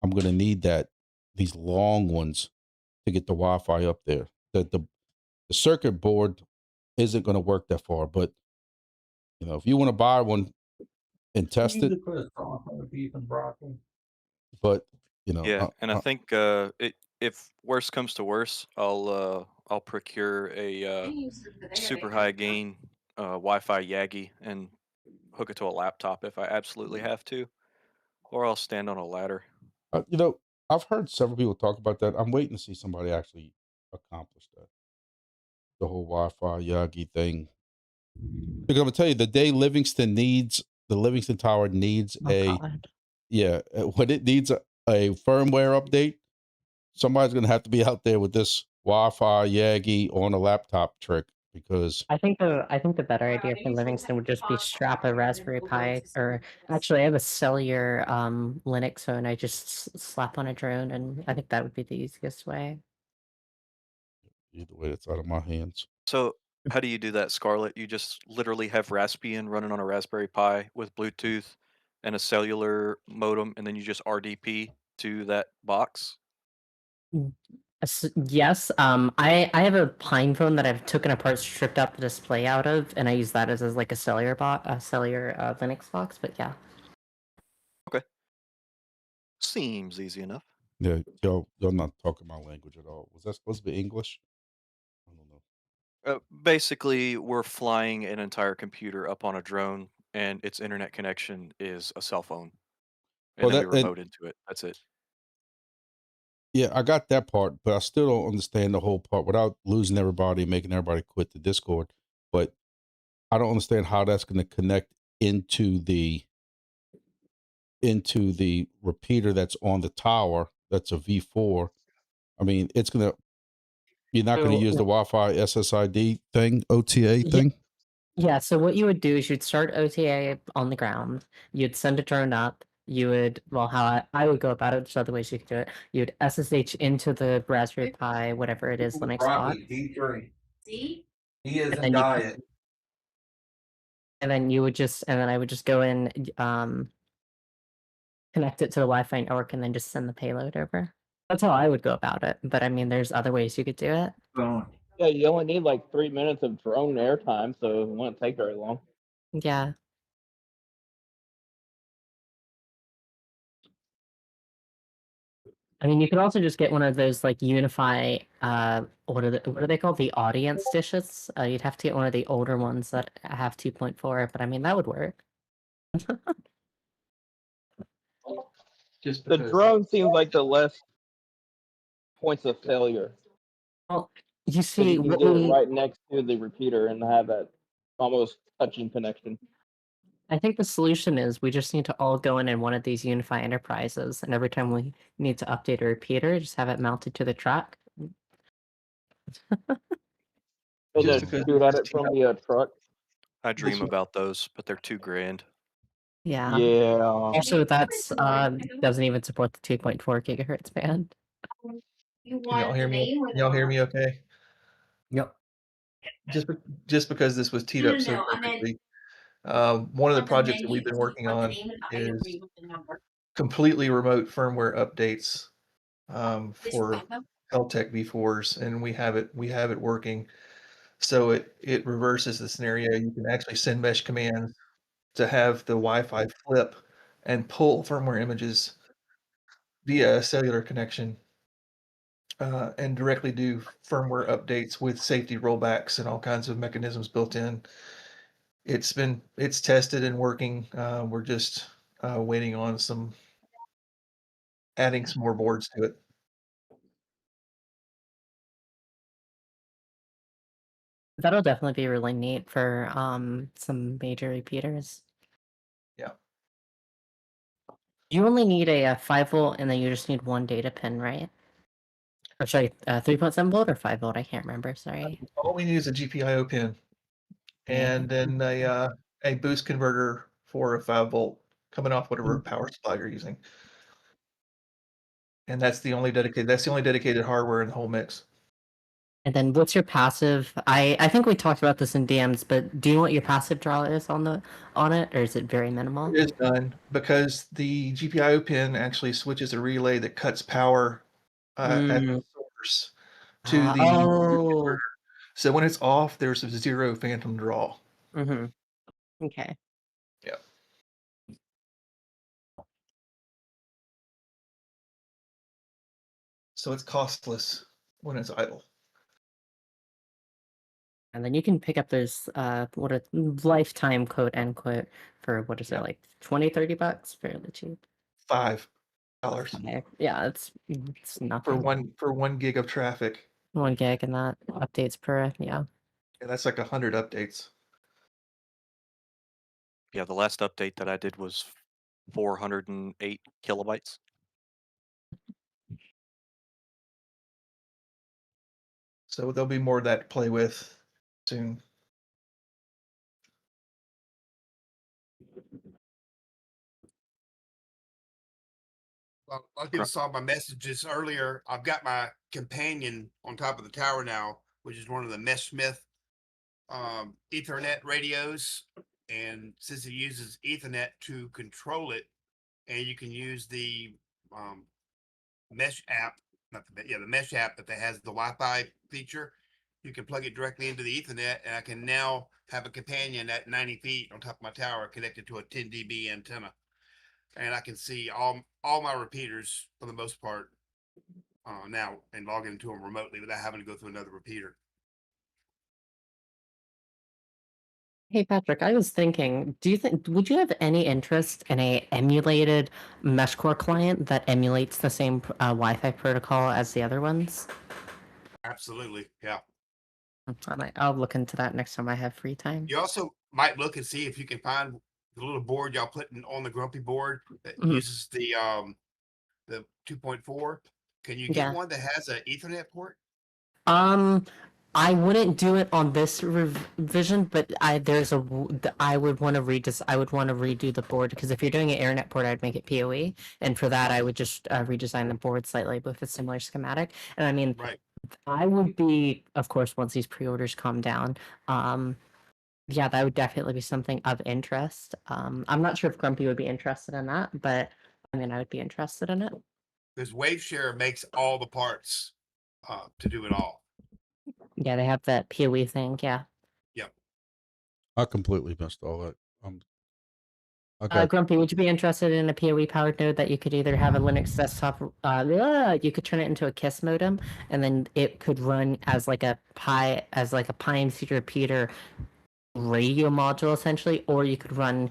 I'm going to need these long ones to get the Wi-Fi up there. The circuit board isn't going to work that far, but you know, if you want to buy one and test it, but you know, Yeah, and I think if worse comes to worse, I'll procure a super high gain Wi-Fi Yagi and hook it to a laptop if I absolutely have to, or I'll stand on a ladder. you know, I've heard several people talk about that. I'm waiting to see somebody actually accomplish that. The whole Wi-Fi Yagi thing. Because I'm gonna tell you, the day the Livingston Tower needs when it needs a firmware update, somebody's gonna have to be out there with this Wi-Fi Yagi on a laptop trick because I think the better idea for Livingston would just be strap a Raspberry Pi, or actually I have a cellular Linux phone. I just slap on a drone, and I think that would be the easiest way. either way, it's out of my hands. So how do you do that, Scarlett? You just literally have Raspbian running on a Raspberry Pi with Bluetooth, and a cellular modem, and then you just RDP to that box? Yes. I have a Pine phone that I've taken apart, stripped out the display out of, and I use that as like a cellular Linux box. But yeah. Okay. Seems easy enough. Yeah, y'all not talking my language at all. Was that supposed to be English? I don't know. Basically, we're flying an entire computer up on a drone, and its internet connection is a cell phone, and Well, then we that and remote into it. That's it. yeah, I got that part, but I still don't understand the whole part without losing everybody, making everybody quit the Discord. But I don't understand how that's going to connect into the repeater that's on the tower. That's a V4. I mean, you're not going to So use the Wi-Fi SSID thing, OTA yeah, thing. yeah. So what you would do is you'd start OTA on the ground. You'd send a drone up. You would, well, how I would go about it. There's other ways you could do it. You'd SSH into the Raspberry Pi, whatever it is, Linux box, D3. D? He is and in then diet. you would just, and then I would just go in, connect it to the Wi-Fi network, and then just send the payload over. That's how I would go about it. But I mean, there's other ways you could do it. Yeah, you only need like 3 minutes of drone airtime, so it won't take very long. Yeah. I mean, you could also just get one of those like Unify. What are they called? The audience dishes. You'd have to get one of the older ones that have 2.4. But I mean, that would work. Just The because drone seems like the less points of failure. Well, you Because see, you can what get it we right next to the repeater and have that almost touching connection. I think the solution is we just need to all go in one of these Unify enterprises, and every time we need to update a repeater, just have it mounted to the truck. And just then because shoot this at is it from the truck. I dream about those, but they're $2,000. Yeah. Yeah. Also, that's doesn't even support the 2.4 gigahertz band. You Can y'all want hear the me? name or Can the y'all hear model? me okay? Yep. Just because this was teed No, up no, so no. I meant perfectly. One of the on the projects that we've menu. been So you working want the on name and I is agree with the number. completely remote firmware updates This for photo? Heltec V4s, and we have it working. So it reverses the scenario. You can actually send mesh commands to have the Wi-Fi flip and pull firmware images via a cellular connection, and directly do firmware updates with safety rollbacks and all kinds of mechanisms built in. It's tested and working. We're just waiting on adding some more boards to it. That'll definitely be really neat for some major repeaters. Yeah. You only need a 5-volt, and then you just need one data pin, right? Or sorry, 3.7 volt or 5 volt? I can't remember. Sorry. All we need is a GPIO pin, and then a boost converter for a 5-volt coming off whatever power supply you're using. And that's the only dedicated hardware in the whole mix. And then what's your passive? I think we talked about this in DMs, but do you know what your passive draw is on it, or is it very minimal? It is done because the GPIO pin actually switches a relay that cuts power at the source to the Oh. so when it's off, there's a 0 phantom draw. Mm-hmm. Okay. Yeah. So it's costless when it's idle. And then you can pick up those what a lifetime quote unquote for what is it, like $20-$30? Fairly cheap. $5. Okay. Yeah, it's nothing. For 1 gig of traffic. 1 gig and that updates per, yeah. And that's like 100 updates. Yeah, the last update that I did was 408 kilobytes. So there'll be more of that to play with soon. Well, a lot of people saw my messages earlier. I've got my companion on top of the tower now, which is one of the Mesh Smith Ethernet radios. and since it uses Ethernet to control it, and you can use the Mesh app, not the Mesh app that has the Wi-Fi feature. You can plug it directly into the Ethernet, and I can now have a companion at 90 feet on top of my tower connected to a 10 dB antenna, and I can see all my repeaters for the most part now, and log into them remotely without having to go through another repeater. Hey Patrick, I was thinking, would you have any interest in a emulated MESHCORE client that emulates the same Wi-Fi protocol as the other ones? Absolutely, yeah. I'll look into that next time I have free time. You also might look and see if you can find the little board y'all putting on the Grumpy board that Mhm. uses the 2.4. Can you get Yeah. one that has an Ethernet port? I wouldn't do it on this revision, but I would want to redo the board, because if you're doing an AirNet port, I'd make it PoE, and for that I would just redesign the board slightly with a similar schematic. And I mean, Right. I would be, of course, once these pre-orders calm down, yeah, that would definitely be something of interest. I'm not sure if Grumpy would be interested in that, but I mean, I would be interested in it. Because WaveShare makes all the parts to do it all. Yeah, they have that PoE thing. Yeah. Yep. I completely missed all that. I got Grumpy, would you be interested in a PoE powered node that you could either have a Linux desktop, you could turn it into a KISS modem, and then it could run as like a Pi MC repeater radio module essentially, or you could run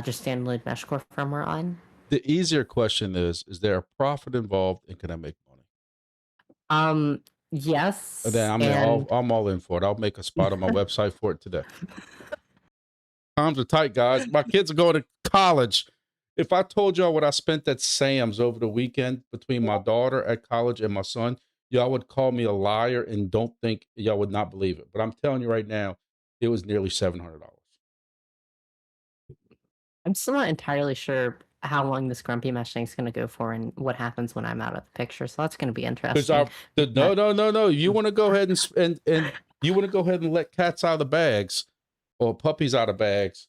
just standalone MESHCORE firmware on. the easier question is there a profit involved and can I make money? Yes. Then I'm all in for it. I'll make a spot on my website for it today. Times are tight, guys. My kids are going to college. If I told y'all what I spent at Sam's over the weekend between my daughter at college and my son, y'all would call me a liar and don't think y'all would not believe it. But I'm telling you right now, it was nearly $700. I'm still not entirely sure how long this Grumpy Mesh thing's going to go for and what happens when I'm out of the picture. So that's going to be interesting. No. You want to go ahead and you want to go ahead and let cats out of the bags or puppies out of bags.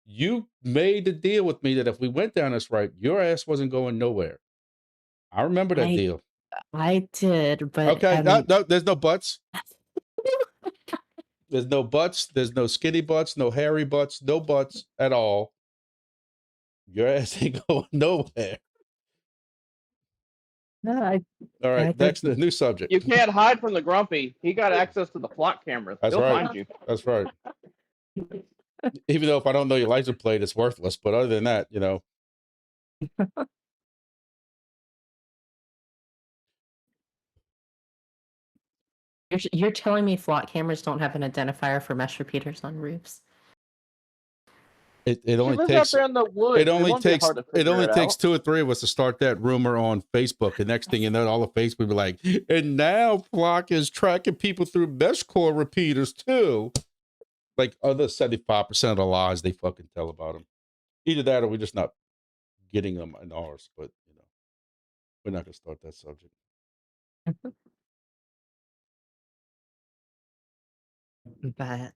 You made the deal with me that if we went down this right, your ass wasn't going nowhere. I remember that deal. I did, but Okay, I mean, no, there's no buts. There's no butts. There's no skinny butts, no hairy butts, no butts at all. Your ass ain't going nowhere. no, All right, next new subject. You can't hide from the Grumpy. He got access to the flock cameras. That's He'll right. find you. That's right. Even though if I don't know your license plate, it's worthless. But other than that, you know. You're telling me flock cameras don't have an identifier for mesh repeaters on roofs? It He only lives takes out there in the woods. it only won't be takes hard to it figure only takes out. 2 or 3 of us to start that rumor on Facebook. And next thing you know, all of Facebook will be like, and now Flock is tracking people through MESHCORE repeaters too. Like other 75% of the lies they fucking tell about them. Either that or we're just not getting them in ours. But you know, we're not gonna start that subject. But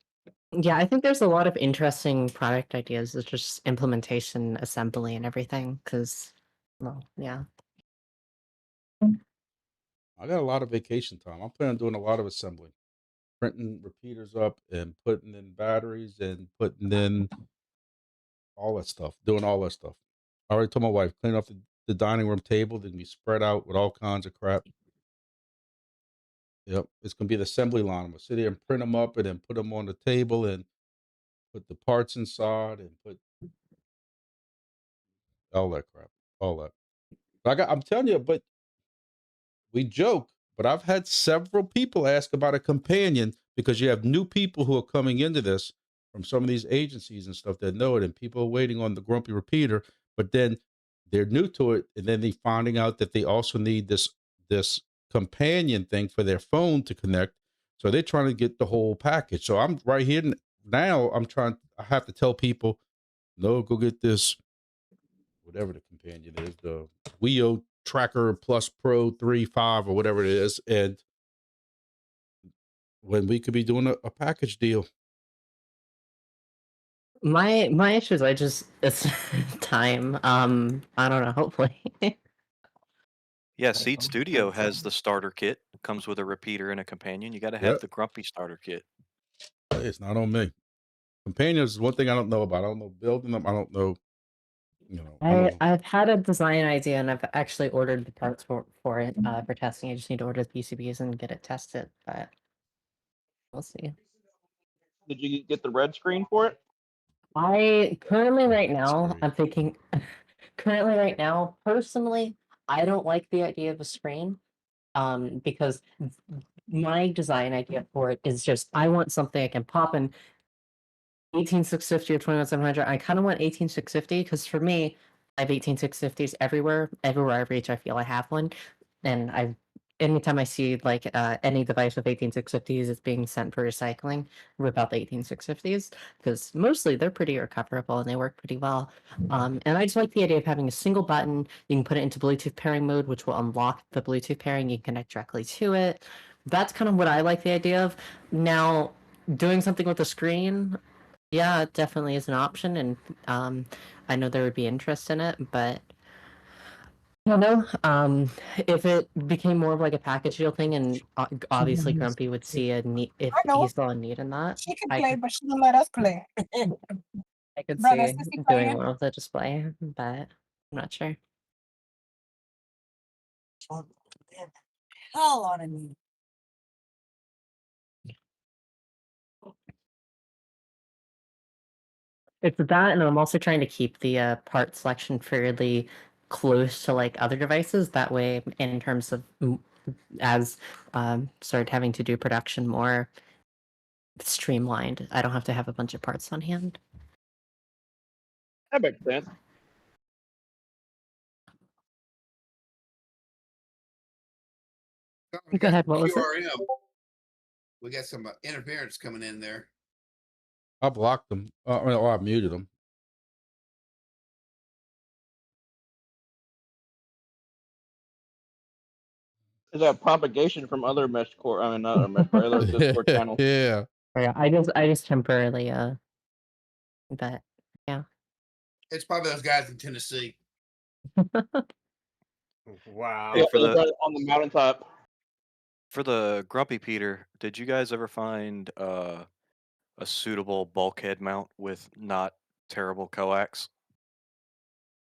yeah, I think there's a lot of interesting product ideas. It's just implementation, assembly, and everything. Because, well, yeah. I got a lot of vacation time. I'm planning on doing a lot of assembly, printing repeaters up and putting in batteries and putting in all that stuff, doing all that stuff. I already told my wife, clean off the dining room table, then be spread out with all kinds of crap. Yep, it's gonna be the assembly line. I'm gonna sit here and print them up and then put them on the table and put the parts inside and put all that crap, all that. But I'm telling you, but we joke, but I've had several people ask about a companion because you have new people who are coming into this from some of these agencies and stuff that know it, and people are waiting on the Grumpy repeater, but then they're new to it, and then they finding out that they also need this companion thing for their phone to connect. So they're trying to get the whole package. So I'm right here now. I have to tell people, no, go get this, whatever the companion is, the Wio Tracker Plus Pro 3.5 or whatever it is, and when we could be doing a package deal. My issue is it's time. I don't know. Hopefully. Yeah, Seed Studio has the starter kit. Comes with a repeater and a companion. You got to have Yep. the Grumpy starter kit. It's not on me. Companions is one thing I don't know about. I don't know building them. I don't know. You know. I know. I've had a design idea and I've actually ordered the parts for it for testing. I just need to order the PCBs and get it tested, but we'll see. Did you get the red screen for it? I currently right now I'm thinking currently right now personally I don't like the idea of a screen because my design idea for it is just I want something I can pop in 18650 or 21700. I kind of want 18650 because for me I have 18650s everywhere I reach I feel I have one, and anytime I see like any device with 18650s is being sent for recycling without the 18650s because mostly they're pretty recoverable and they work pretty well. And I just like the idea of having a single button. You can put it into Bluetooth pairing mode, which will unlock the Bluetooth pairing. You can connect directly to it. That's kind of what I like the idea of. Now, doing something with a screen, yeah, it definitely is an option, and I know there would be interest in it, but I don't know. If it became more of like a package deal thing, and obviously Grumpy would see a need if I know. he saw a need in that. She can I play, could, but she don't let us play. I could Brother, see Sissy doing playing. more with the display, but I'm not sure. Hell on me. It's that, and I'm also trying to keep the part selection fairly close to like other devices. That way, in terms of as started having to do production more streamlined, I don't have to have a bunch of parts on hand. That makes sense. We Go got ahead, what was it? QRM. We got some interference coming in there. I blocked them. Or I muted them. Is that propagation from other MESHCORE? I mean, not other MESHCORE, other Discord channels. Yeah. Yeah, I just temporarily but yeah. It's probably those guys in Tennessee. Wow. Hey, for the on the mountaintop. For the Grumpy Peter, did you guys ever find a suitable bulkhead mount with not terrible coax?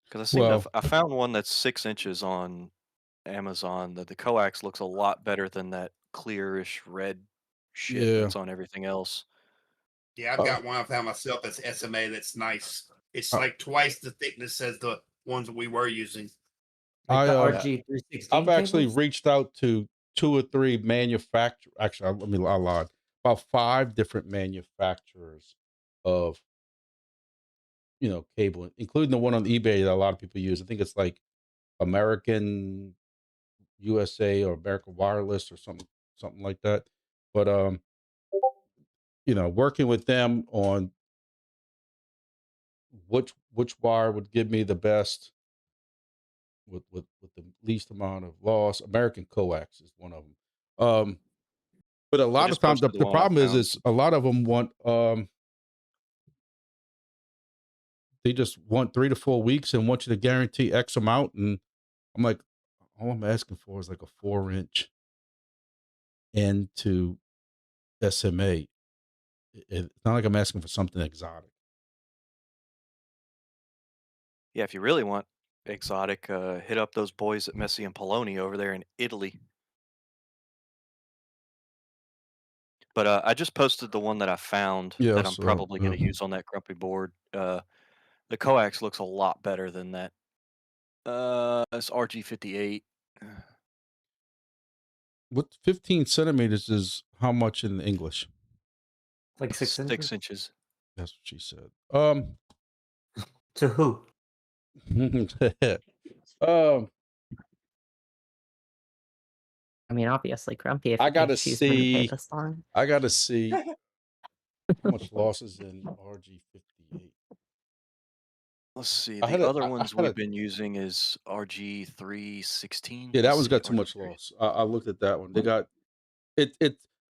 Because I seem to Well, I found one that's 6 inches on Amazon that the coax looks a lot better than that clearish red shit yeah. that's on everything else. Yeah, I've got one I found myself that's SMA that's nice. It's Uh, like twice the thickness as the ones that we were using. Like the I RG316 I've actually cables? reached out to 2 or 3 manufacturers. Actually, I lied. About 5 different manufacturers of cable, including the one on eBay that a lot of people use. I think it's like American USA or American Wireless or something like that. But working with them on which wire would give me the best with the least amount of loss. American coax is one of them. But a lot of just times the posted the one I problem is found. it's a lot of them want they just want 3 to 4 weeks and want you to guarantee X amount, and I'm like, all I'm asking for is like a 4-inch end to SMA. It's not like I'm asking for something exotic. Yeah, if you really want exotic, hit up those boys at Messi and Poloni over there in Italy. But I just posted the one that I found Yeah, that I'm so probably going to use on that Grumpy board. The coax looks a lot better than that. It's RG58. what 15 centimeters is how much in English? Like 6 6 inches? inches. That's what she said. To who? I mean, obviously Grumpy if I gotta if she's been paid see. this long. I gotta see how much losses in RG58. Let's see. I had The a, other I ones had we've a, been using is RG316. yeah, that Let's one's see. got too much loss. I looked at that one. They got it.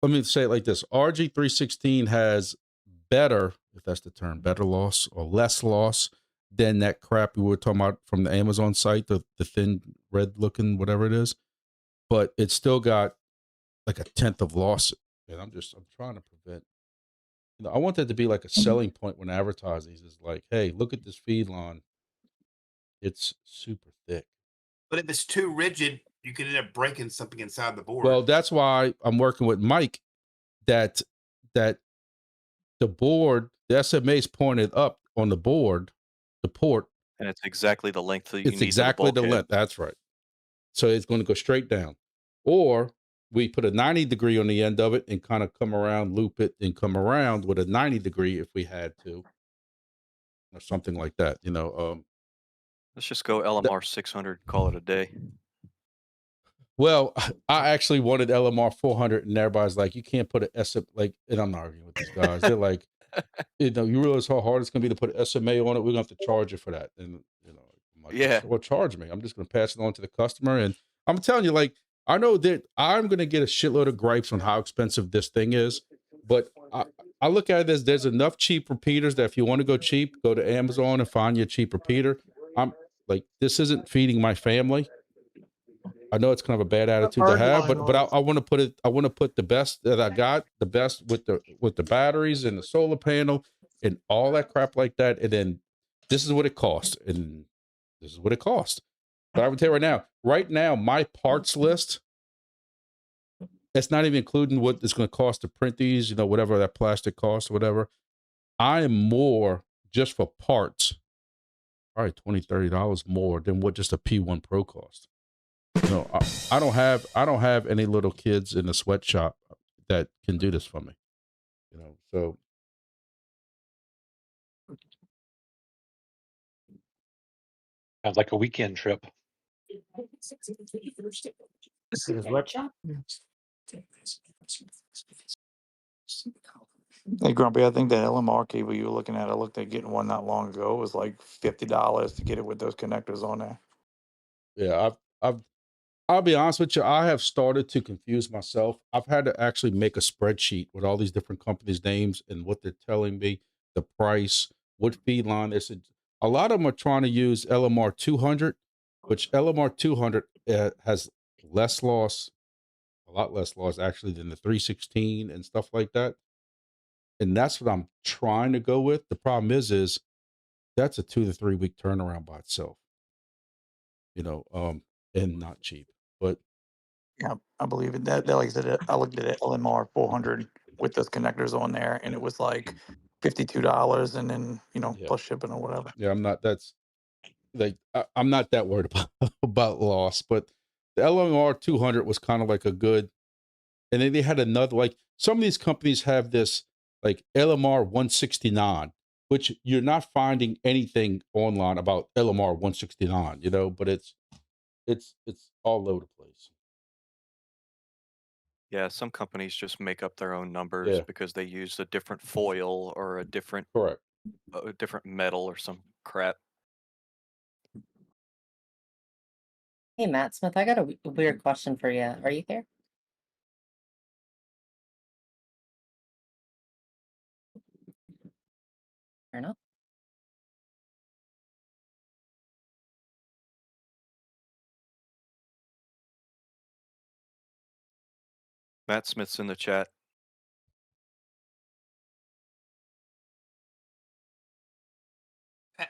Let me say it like this: RG316 has better, if that's the term, better loss or less loss than that crap we were talking about from the Amazon site, the thin red looking, whatever it is. But it's still got like 1/10 of loss. And I'm trying to prevent, I want that to be like a selling point when advertising is like, hey, look at this feed line. It's super thick. But if it's too rigid, you could end up breaking something inside the board. Well, that's why I'm working with Mike that the board, the SMA is pointed up on the board, the port. And it's exactly the length that you It's need exactly to the the bulkhead. length. That's right. So it's going to go straight down. Or we put a 90 degree on the end of it and kind of come around, loop it, and come around with a 90 degree if we had to, or something like that. Let's just go LMR 600, call it a day. Well, I actually wanted LMR 400, and everybody's like, you can't put an SM, like, and I'm not arguing with these guys. They're like, you realize how hard it's going to be to put SMA on it. We're going to have to charge you for that. And, I'm like, Yeah. well, charge me. I'm just going to pass it on to the customer. And I'm telling you, like, I know that I'm going to get a shitload of gripes on how expensive this thing is, but I look at it as there's enough cheap repeaters that if you want to go cheap, go to Amazon and find you a cheap repeater. I'm like, this isn't feeding my family. I know it's kind of a bad attitude to have, but I want to put it. I want to put the best that I got, the best with the batteries and the solar panel and all that crap like that. And then this is what it costs, and this is what it costs. But I would tell you right now, my parts list. It's not even including what it's going to cost to print these. Whatever that plastic costs, whatever. I am more just for parts, probably $20-$30 more than what just a P1 Pro costs. I don't have any little kids in the sweatshop that can do this for me. So Sounds like a weekend trip. Hey, Grumpy, I think that LMR cable you were looking at, I looked at getting one not long ago. It was like $50 to get it with those connectors on there. yeah, I'll be honest with you. I have started to confuse myself. I've had to actually make a spreadsheet with all these different companies' names and what they're telling me, the price, what feed line. A lot of them are trying to use LMR 200, which LMR 200 has less loss, a lot less loss actually than the 316 and stuff like that. And that's what I'm trying to go with. The problem is that's a 2 to 3 week turnaround by itself, and not cheap. But Yeah, I believe it. That like I said, I looked at it, LMR 400 with those connectors on there, and it was like $52, and then yeah, plus shipping or whatever. yeah, I'm not that worried about loss, but the LMR 200 was kind of like a good, and then they had another, like some of these companies have this like LMR 169, which you're not finding anything online about LMR 169, but it's all over the place. Yeah, some companies just make up their own numbers Yeah. because they use a different foil or a different Correct. metal or some crap. Hey, Matt Smith, I got a weird question for you. Are you there? Fair enough. Matt Smith's in the chat.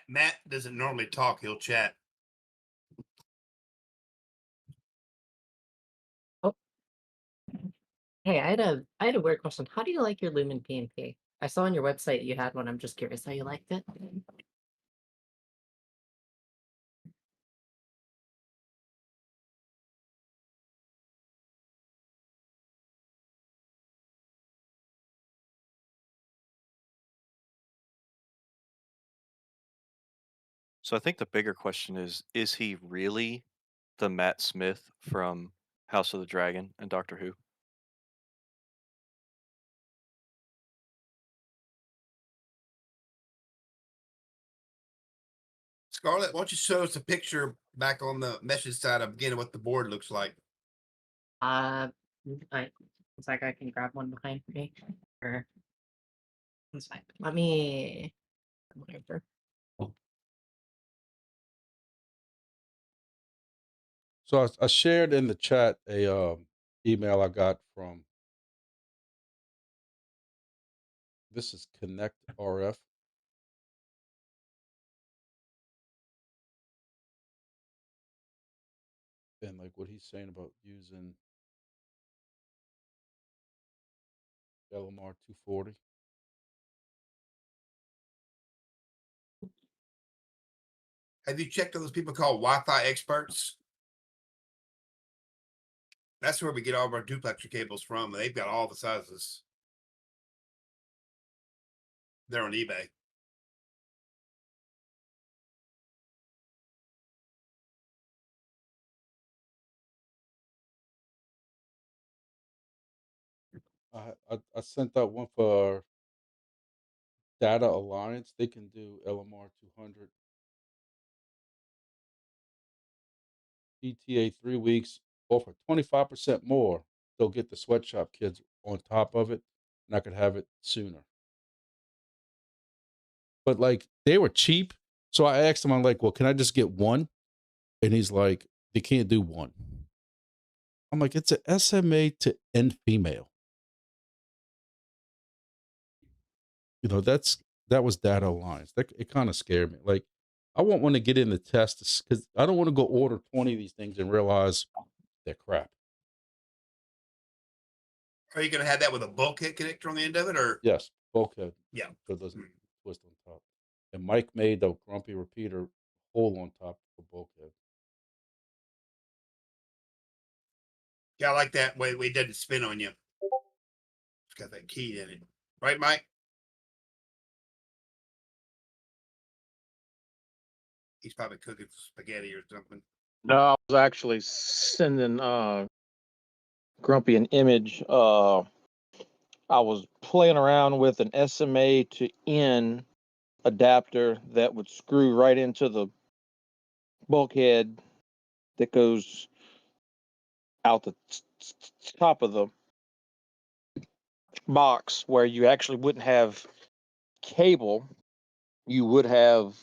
Matt doesn't normally talk, he'll chat. Hey, I had a weird question. How do you like your Lumen PNP? I saw on your website you had one. I'm just curious how you liked it. So I think the bigger question is he really the Matt Smith from House of the Dragon and Doctor Who? Scarlett, why don't you show us a picture back on the message side of again what the board looks like? It's like I can grab one behind me. Or That's fine. Let me. Whatever. So I shared in the chat a email I got from, this is Connect RF. And like what he's saying about using LMR 240. Have you checked on those people called Wi-Fi experts? That's where we get all of our duplexer cables from. They've got all the sizes. They're on eBay. I sent out one for Data Alliance. They can do LMR 200. ETA 3 weeks, offer 25% more. They'll get the sweatshop kids on top of it, and I could have it sooner. But like they were cheap, so I asked him, I'm like, well, can I just get one? And he's like, they can't do one. I'm like, it's an SMA to end female. You know, that was Data Alliance. That it kind of scared me. Like, I want one to get in the test because I don't want to go order 20 of these things and realize they're crap. Are you going to have that with a bulkhead connector on the end of it, or? Yes, bulkhead. Yeah. So it doesn't twist on top. And Mike made the grumpy repeater hole on top for bulkhead. Yeah, I like that way we didn't spin on you. It's got that key in it. Right, Mike? He's probably cooking spaghetti or something. No, I was actually sending Grumpy an image. I was playing around with an SMA to N adapter that would screw right into the bulkhead that goes out the top of the box, where you actually wouldn't have cable. You would have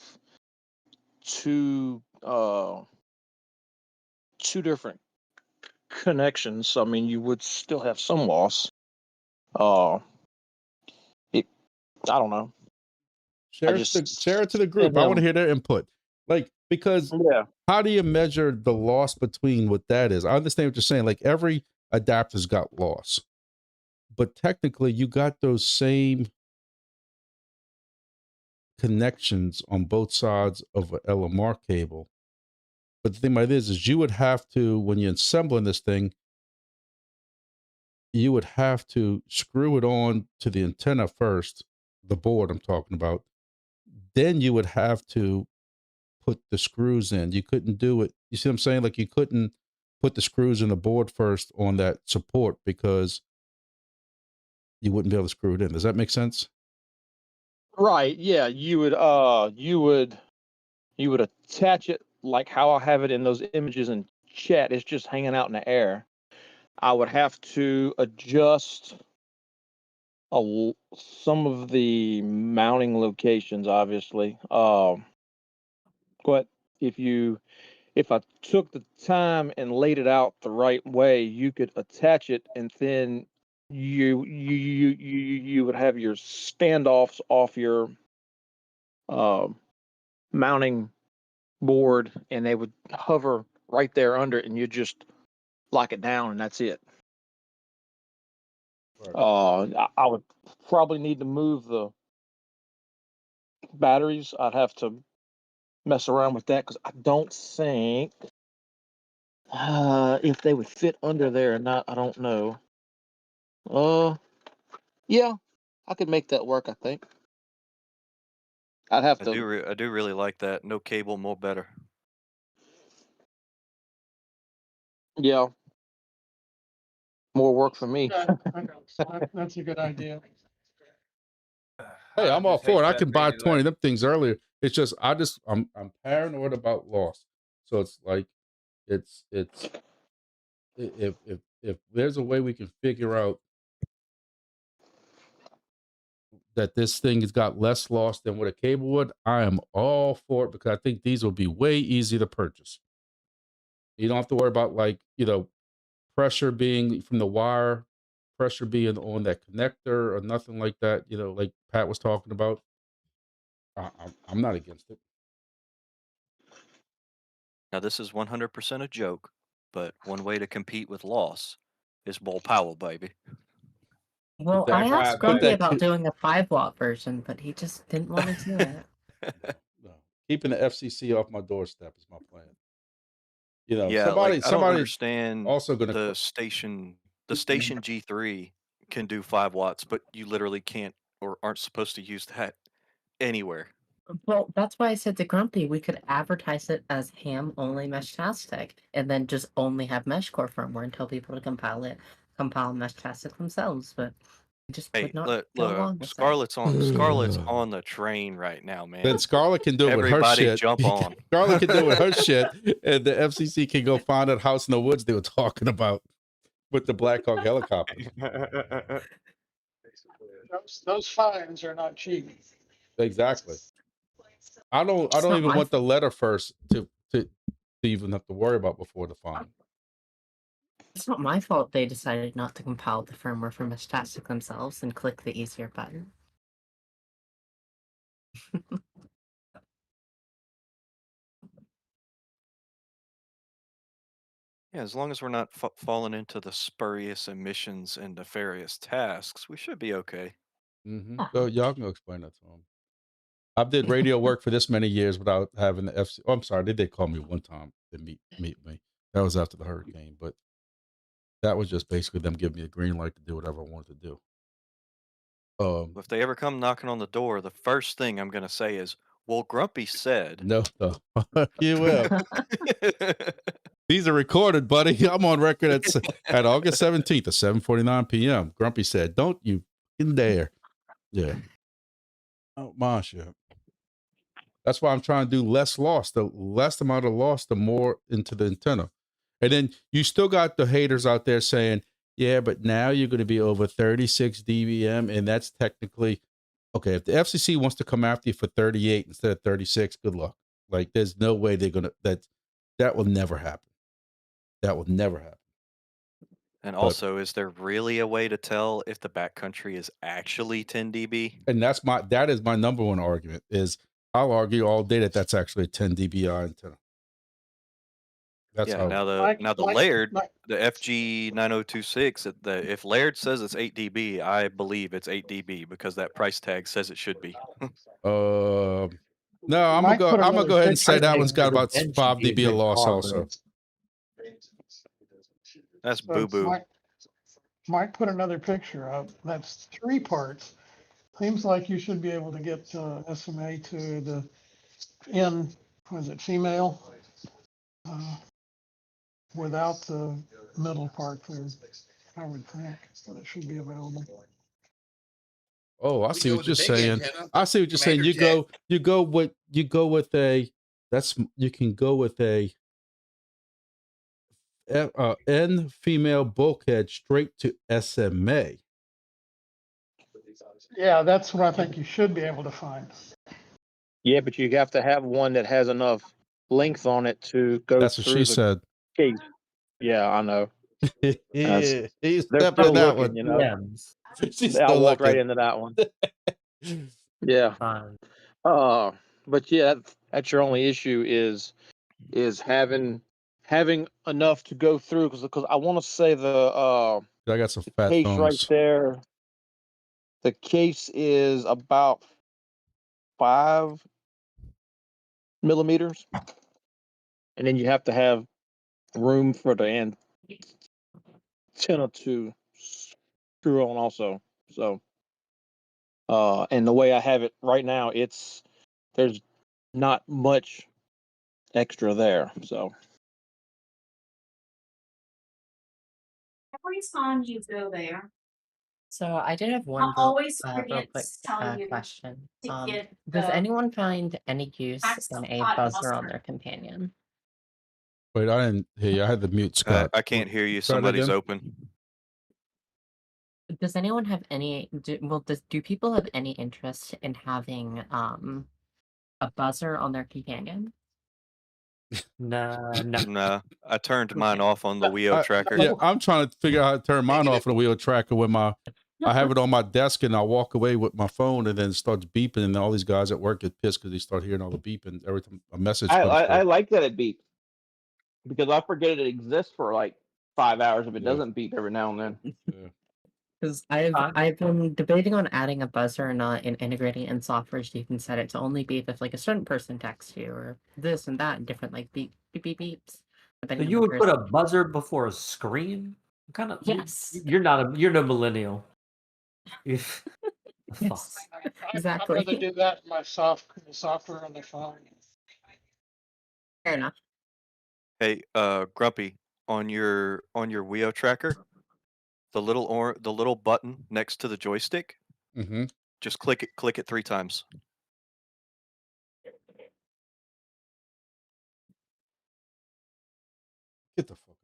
two different connections. I mean, you would still have some loss. I don't know. Share it to the group. I want to hear their input. Like, because how do you measure the loss between what that is? I understand what you're saying. Like every adapter's got loss, but technically you got those same connections on both sides of an LMR cable. But the thing about it is you would have to, when you're assembling this thing, you would have to screw it on to the antenna first, the board I'm talking about. Then you would have to put the screws in. You couldn't do it. You see what I'm saying? Like you couldn't put the screws in the board first on that support because you wouldn't be able to screw it in. Does that make sense? Right. Yeah. You would attach it like how I have it in those images in chat. It's just hanging out in the air. I would have to adjust some of the mounting locations, obviously. But if I took the time and laid it out the right way, you could attach it, and then you would have your standoffs off your mounting board, and they would hover right there under it, and you just lock it down, and that's it. I would probably need to move the batteries. I'd have to mess around with that because I don't think if they would fit under there or not. I don't know. Yeah, I could make that work. I think I'd have to. I do really like that. No cable, more better. Yeah, more work for me. That's a good idea. Hey, I'm all for it. I can buy 20 of them things earlier. It's just I'm paranoid about loss. So it's like if there's a way we can figure out that this thing has got less loss than what a cable would, I am all for it because I think these will be way easier to purchase. You don't have to worry about like, pressure being from the wire, pressure being on that connector or nothing like that, like Pat was talking about. I'm not against it. Now, this is 100% a joke, but one way to compete with loss is Bull Powell, baby. Well, that- I Right, asked but Grumpy that about could- doing a 5-watt version, but he just didn't want to do it. No. Keeping the FCC off my doorstep is my plan. Yeah, somebody I don't understand also gonna the station G3 can do 5 watts, but you literally can't or aren't supposed to use that anywhere. Well, that's why I said to Grumpy we could advertise it as ham-only Meshtastic, and then just only have MESHCORE firmware and tell people to compile Meshtastic themselves, but I just Hey, would not look, go along with Scarlett's on the train right now, man. Then Scarlett can do it with her Everybody shit. jump on. Scarlett can do it with her shit, and the FCC can go find that house in the woods they were talking about with the Black Hawk helicopters. Those fines are not cheap. Exactly. I don't not even my want the letter first to even have to worry about before the fine. It's not my fault they decided not to compile the firmware for Meshtastic themselves and click the easier button. Yeah, as long as we're not falling into the spurious emissions and nefarious tasks, we should be okay. So y'all can go explain that to them. I did radio work for this many years without having the FC. Oh, I'm sorry, they did call me one time to meet me. That was after the hurricane, but that was just basically them giving me a green light to do whatever I wanted to do. If they ever come knocking on the door, the first thing I'm going to say is, well, Grumpy said. No, you will. These are recorded, buddy. I'm on record at August 17th at 7:49 p.m. Grumpy said, "Don't you dare." Yeah. Oh, my shit. That's why I'm trying to do less loss. The less amount of loss, the more into the antenna. And then you still got the haters out there saying, yeah, but now you're going to be over 36 dBm. And that's technically, okay, if the FCC wants to come after you for 38 instead of 36, good luck. Like, there's no way they're going to, that will never happen. That will never happen. And also, is there really a way to tell if the backcountry is actually 10 dB? And that is my number one argument is I'll argue all day that that's actually a 10 dBi antenna. That's Yeah, how now the Laird, the FG9026, if Laird says it's 8 dB, I believe it's 8 dB because that price tag says it should be. No, I'm gonna go ahead and say that one's got about 5 dB of loss also. That's boo-boo. Mike put another picture up. That's 3 parts. Seems like you should be able to get SMA to the female, without the middle part there. I would think, but it should be available. Oh, I see what you're saying. I see what you're saying. You can go with a N female bulkhead straight to SMA. Yeah, that's what I think you should be able to find. Yeah, but you have to have one that has enough length on it to go That's what through she the said. case. Yeah, I know. He's They're stepped still in that looking, one. you know. She's I'll still walk right looking. into that one. Yeah. But yeah, that's your only issue is having enough to go through because I want to say I got some fat case thumbs. right there. The case is about 5 millimeters, and then you have to have room for the antenna to screw on also. So, and the way I have it right now, there's not much extra there. So. Every time you go there, So I did have I one always real forget quick to tell you question. to get Does the anyone find any use packs in of a hot buzzer on mustard. their companion? Wait, I didn't hear you. I had to mute Scott. I can't hear you. Try it Somebody's again. open. Does anyone have any? Do people have any interest in having a buzzer on their companion? Nah, no. Nah, I turned mine off on the Wio I, tracker. yeah, I'm trying to figure out how to turn mine off on the wheel tracker when I have it on my desk and I walk away with my phone and then it starts beeping and all these guys at work get pissed because they start hearing all the beeping every time a message comes I through. like that it beeps because I forget it exists for like 5 hours if it Yeah. doesn't beep every now and then. Yeah. Because I've been debating on adding a buzzer or not and integrating it in software so you can set it to only beep if like a certain person texts you or this and that and different like beep beep beep beeps. So Depending on you the would put person. a buzzer before a screen? Kind of. Yes. You're you're no millennial. Yes, I'd exactly. rather do that in my software on the phone. Fair enough. Hey, Grumpy, on your Wio tracker, the little button next to the joystick, Mm-hmm. just click it 3 times. Get the fuck out.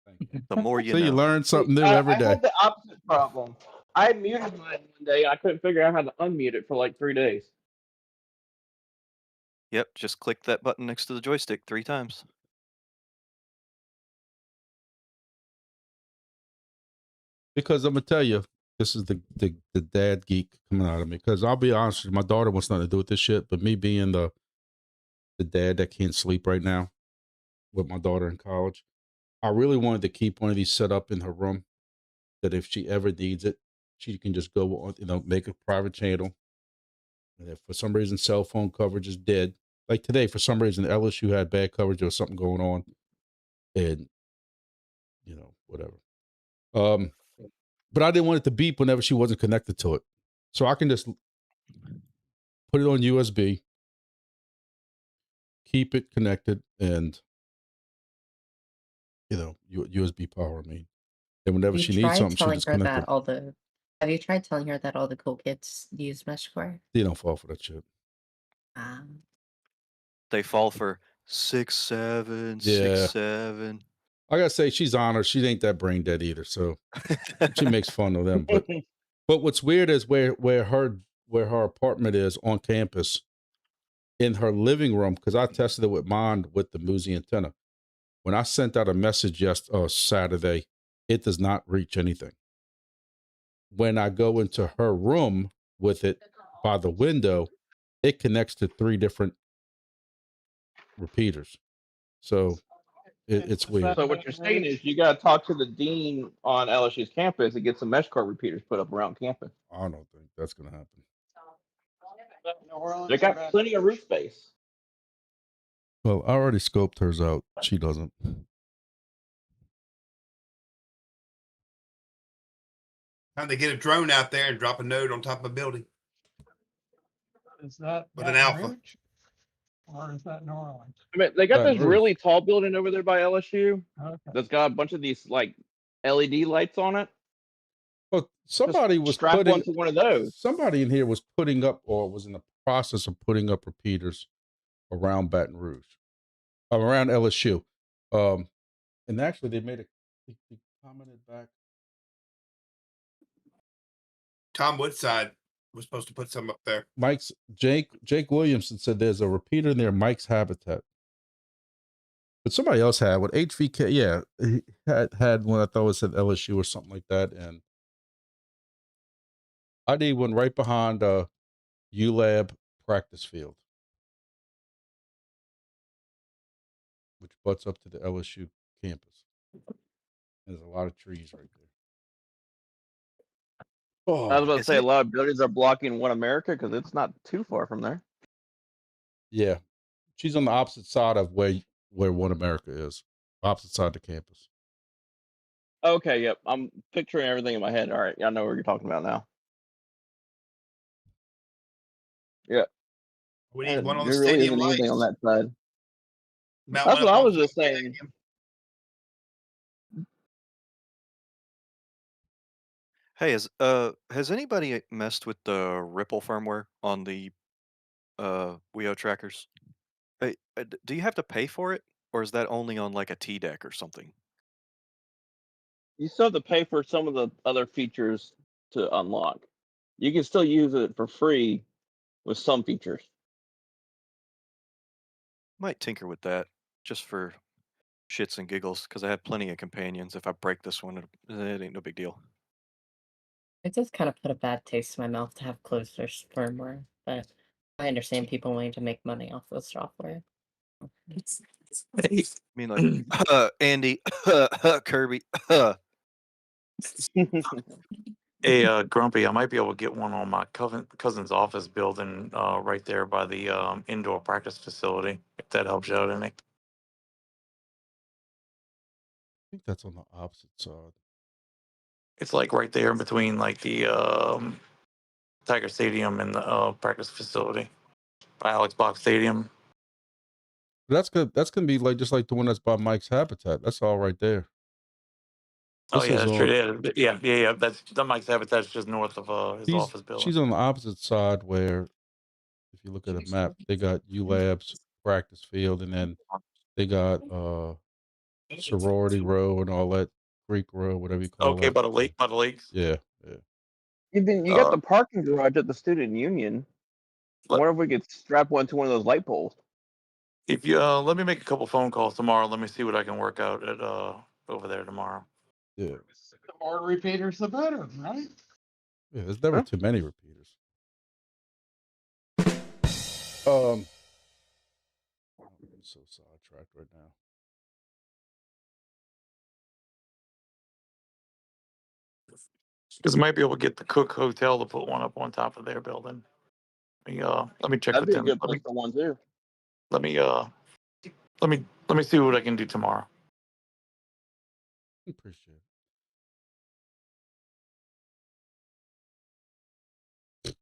Thank you. The more you So you know. learn something new every I day. had the opposite problem. I muted mine one day. I couldn't figure out how to unmute it for like 3 days. Yep, just click that button next to the joystick 3 times. Because I'm gonna tell you, this is the dad geek coming out of me. Because I'll be honest with you, my daughter wants nothing to do with this shit, but me being the dad that can't sleep right now with my daughter in college, I really wanted to keep one of these set up in her room that if she ever needs it, she can just go on, make a private channel. And if for some reason cell phone coverage is dead, like today, for some reason LSU had bad coverage, there was something going on, and whatever. But I didn't want it to beep whenever she wasn't connected to it, so I can just put it on USB, keep it connected, and USB power. I mean, and whenever Have she you needs tried something, she telling just her connect that it. have you tried telling her that all the cool kids use MESHCORE? They don't fall for that shit. They fall for 6'7", Yeah. 6'7". I gotta say, she's honest. She ain't that brain dead either. So she makes fun of them. But what's weird is where her apartment is on campus, in her living room, because I tested it with mine with the Musi antenna. When I sent out a message Saturday, it does not reach anything. When I go into her room with it by the window, it connects to 3 different repeaters. So it's weird. So what you're saying is you got to talk to the dean on LSU's campus and get some MESHCORE repeaters put up around campus. I don't think that's going to happen. They got plenty of roof space. Well, I already scoped hers out. She doesn't. Time to get a drone out there and drop a node on top of a building Is that with an Baton alpha. Rouge? Or is that New Orleans? I mean, they got Baton this Rouge. really tall building over there by LSU Okay. that's got a bunch of these like LED lights on it. Well, somebody was strap putting one to one of those. Somebody in here was putting up, or was in the process of putting up repeaters around Baton Rouge, around LSU. And actually, they made he commented back. Tom Woodside was supposed to put some up there. Jake Williamson said there's a repeater near Mike's Habitat. But somebody else had what HVK, yeah, he had one. I thought it said LSU or something like that. And I need one right behind ULab practice field, which butts up to the LSU campus. There's a lot of trees right there. Oh, I was about to say a lot of buildings are blocking One America because it's not too far from there. yeah, she's on the opposite side of where One America is, opposite side of the campus. Okay, yep. I'm picturing everything in my head. All right, I know what you're talking about now. Yeah. We need one on the there really stadium isn't anything on lights. that side. Mount That's one what I up was on just the saying. stadium. Hey, has anybody messed with the Ripple firmware on the Wio trackers? Hey, do you have to pay for it, or is that only on like a T deck or something? you still have to pay for some of the other features to unlock. You can still use it for free with some features. Might tinker with that just for shits and giggles because I have plenty of companions. If I break this one, it ain't no big deal. It does kind of put a bad taste in my mouth to have closer firmware, but I understand people wanting to make money off of software. I mean, like, Andy, Kirby. Hey, Grumpy, I might be able to get one on my cousin's office building right there by the indoor practice facility, if that helps you out any. I think that's on the opposite side. It's like right there in between like the Tiger Stadium and the practice facility by Alex Box Stadium. That's good. That's gonna be like just like the one that's by Mike's Habitat. That's all right there. Oh This yeah, is that's on. true. Yeah. That's that Mike's Habitat's just north of his office building. She's on the opposite side where, if you look at a map, they got U Labs practice field, and then they got sorority row and all that, Greek row, whatever you call Okay, that. by the lake, by the lakes. Yeah, yeah. You got the parking garage at the Student Union. I wonder if we could strap one to one of those light poles. If you let me make a couple phone calls tomorrow, let me see what I can work out at over there tomorrow. Yeah. The more repeaters, the better, right? Yeah, there's never too many repeaters. I'm so sidetracked right now. Because I might be able to get the Cook Hotel to put one up on top of their building. Let me check That'd with be a them. good place for one too. Let me see what I can do tomorrow. Appreciate it.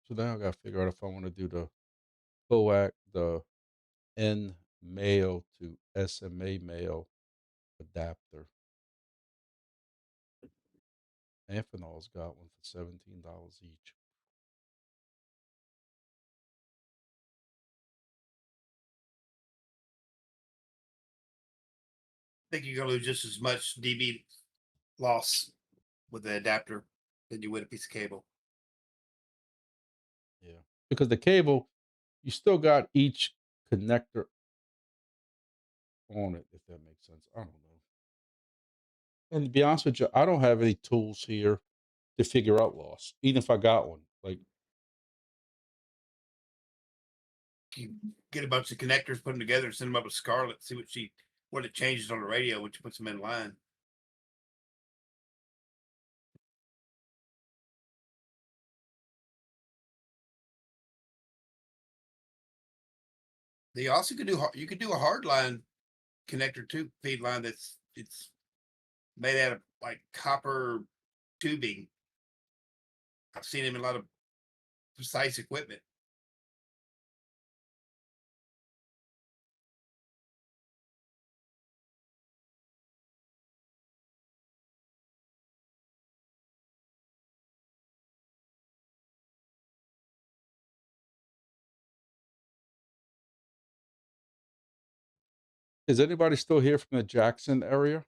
So now I gotta figure out if I want to do the the N male to SMA male adapter. Amphenol's got one for $17 each. I think you're gonna lose just as much dB loss with the adapter than you would a piece of cable. Yeah, because the cable, you still got each connector on it, if that makes sense. I don't know. And to be honest with you, I don't have any tools here to figure out loss, even if I got one. Like, You get a bunch of connectors, put them together, and send them up with Scarlett, see what it changes on the radio, which puts them in line. They also could do a hard line connector too, feed line it's made out of like copper tubing. I've seen them in a lot of precise equipment. is anybody still here from the Jackson area?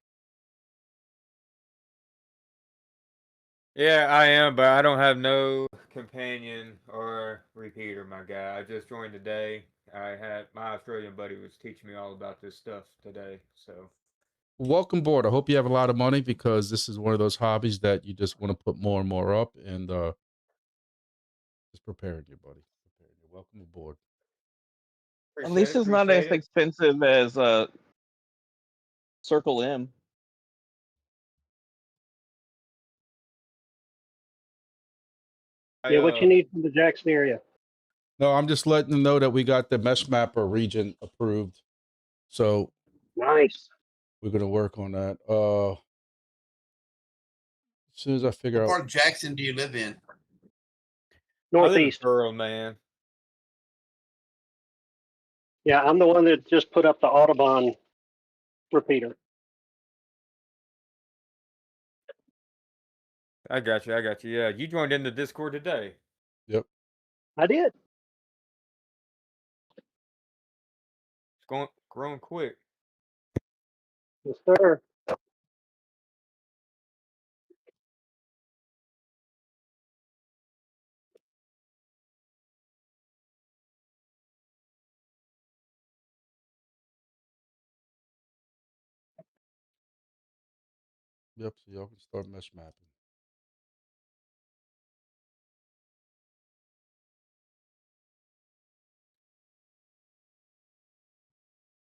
Yeah, I am, but I don't have no companion or repeater, my guy. I just joined today. I had my Australian buddy was teaching me all about this stuff today. So Welcome aboard. I hope you have a lot of money, because this is one of those hobbies that you just want to put more and more up, and just preparing you, buddy. Preparing you. Welcome aboard. At least it's not as expensive as Circle M. Yeah, what you need from the Jackson area? No, I'm just letting them know that we got the Mesh Mapper region approved. So Nice. we're gonna work on that. As soon as I figure What out. part of Jackson do you live in? Northeast. Rural man. Yeah, I'm the one that just put up the Audubon repeater. I got you. I got you. Yeah, you joined in the Discord today. Yep. I did. It's growing quick. Yes, sir. Yep, so y'all can start mesh mapping.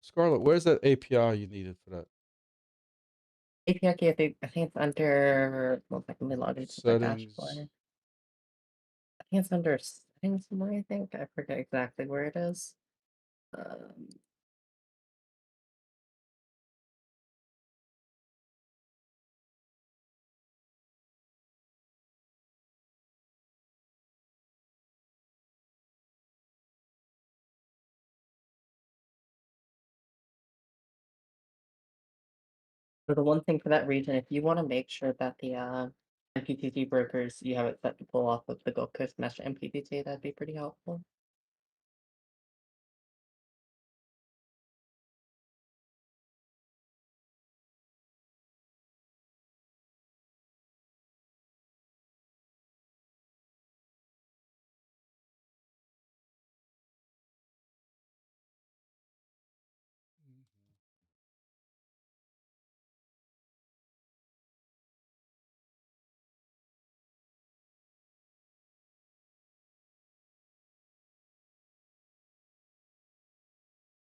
Scarlett, where's that API you needed for that? API key, I think it's under, well, let me log into the Settings. dashboard. I think it's under settings somewhere, I think. I forget exactly where it is. So the one thing for that region, if you want to make sure that the MPPT brokers, you have it set to pull off of the Gulf Coast Mesh MPPT, that'd be pretty helpful.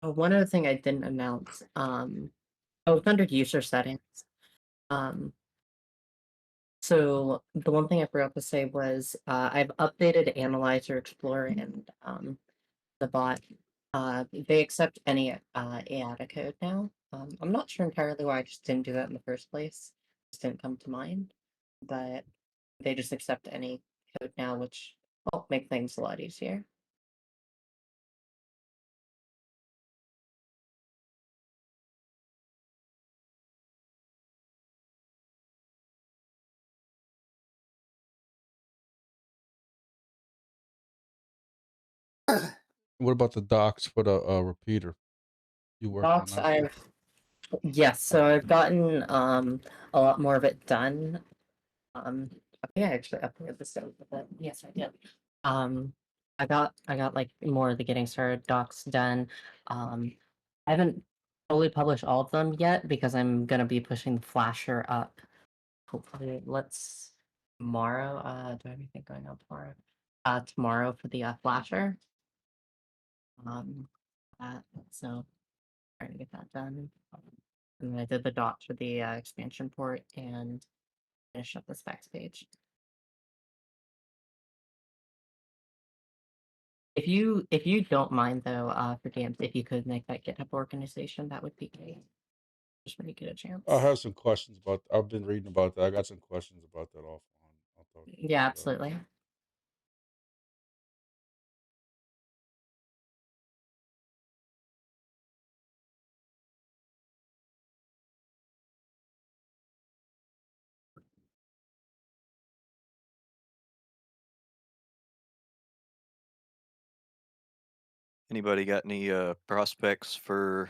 One other thing I didn't announce, it's under user settings. So the one thing I forgot to say was I've updated Analyzer, Explorer, and the bot. They accept any AATA code now. I'm not sure entirely why I just didn't do that in the first place. It just didn't come to mind, but they just accept any code now, which will make things a lot easier. What about the docs for the repeater? You working Docs, on that? yes, so I've gotten a lot more of it done. I think I actually uploaded this stuff, but yes, I did. I got like more of the getting started docs done. I haven't fully published all of them yet because I'm gonna be pushing the flasher up. Hopefully, tomorrow. Do I have anything going on tomorrow? Tomorrow for the flasher. So trying to get that done. And then I did the docs for the expansion port and finish up the specs page. If you don't mind though, for DMs, if you could make that GitHub organization, that would be great. Just when you get a chance. I have some questions about. I've been reading about that. I got some questions about that offline. I'll talk to you Yeah, about absolutely. Anybody got any prospects for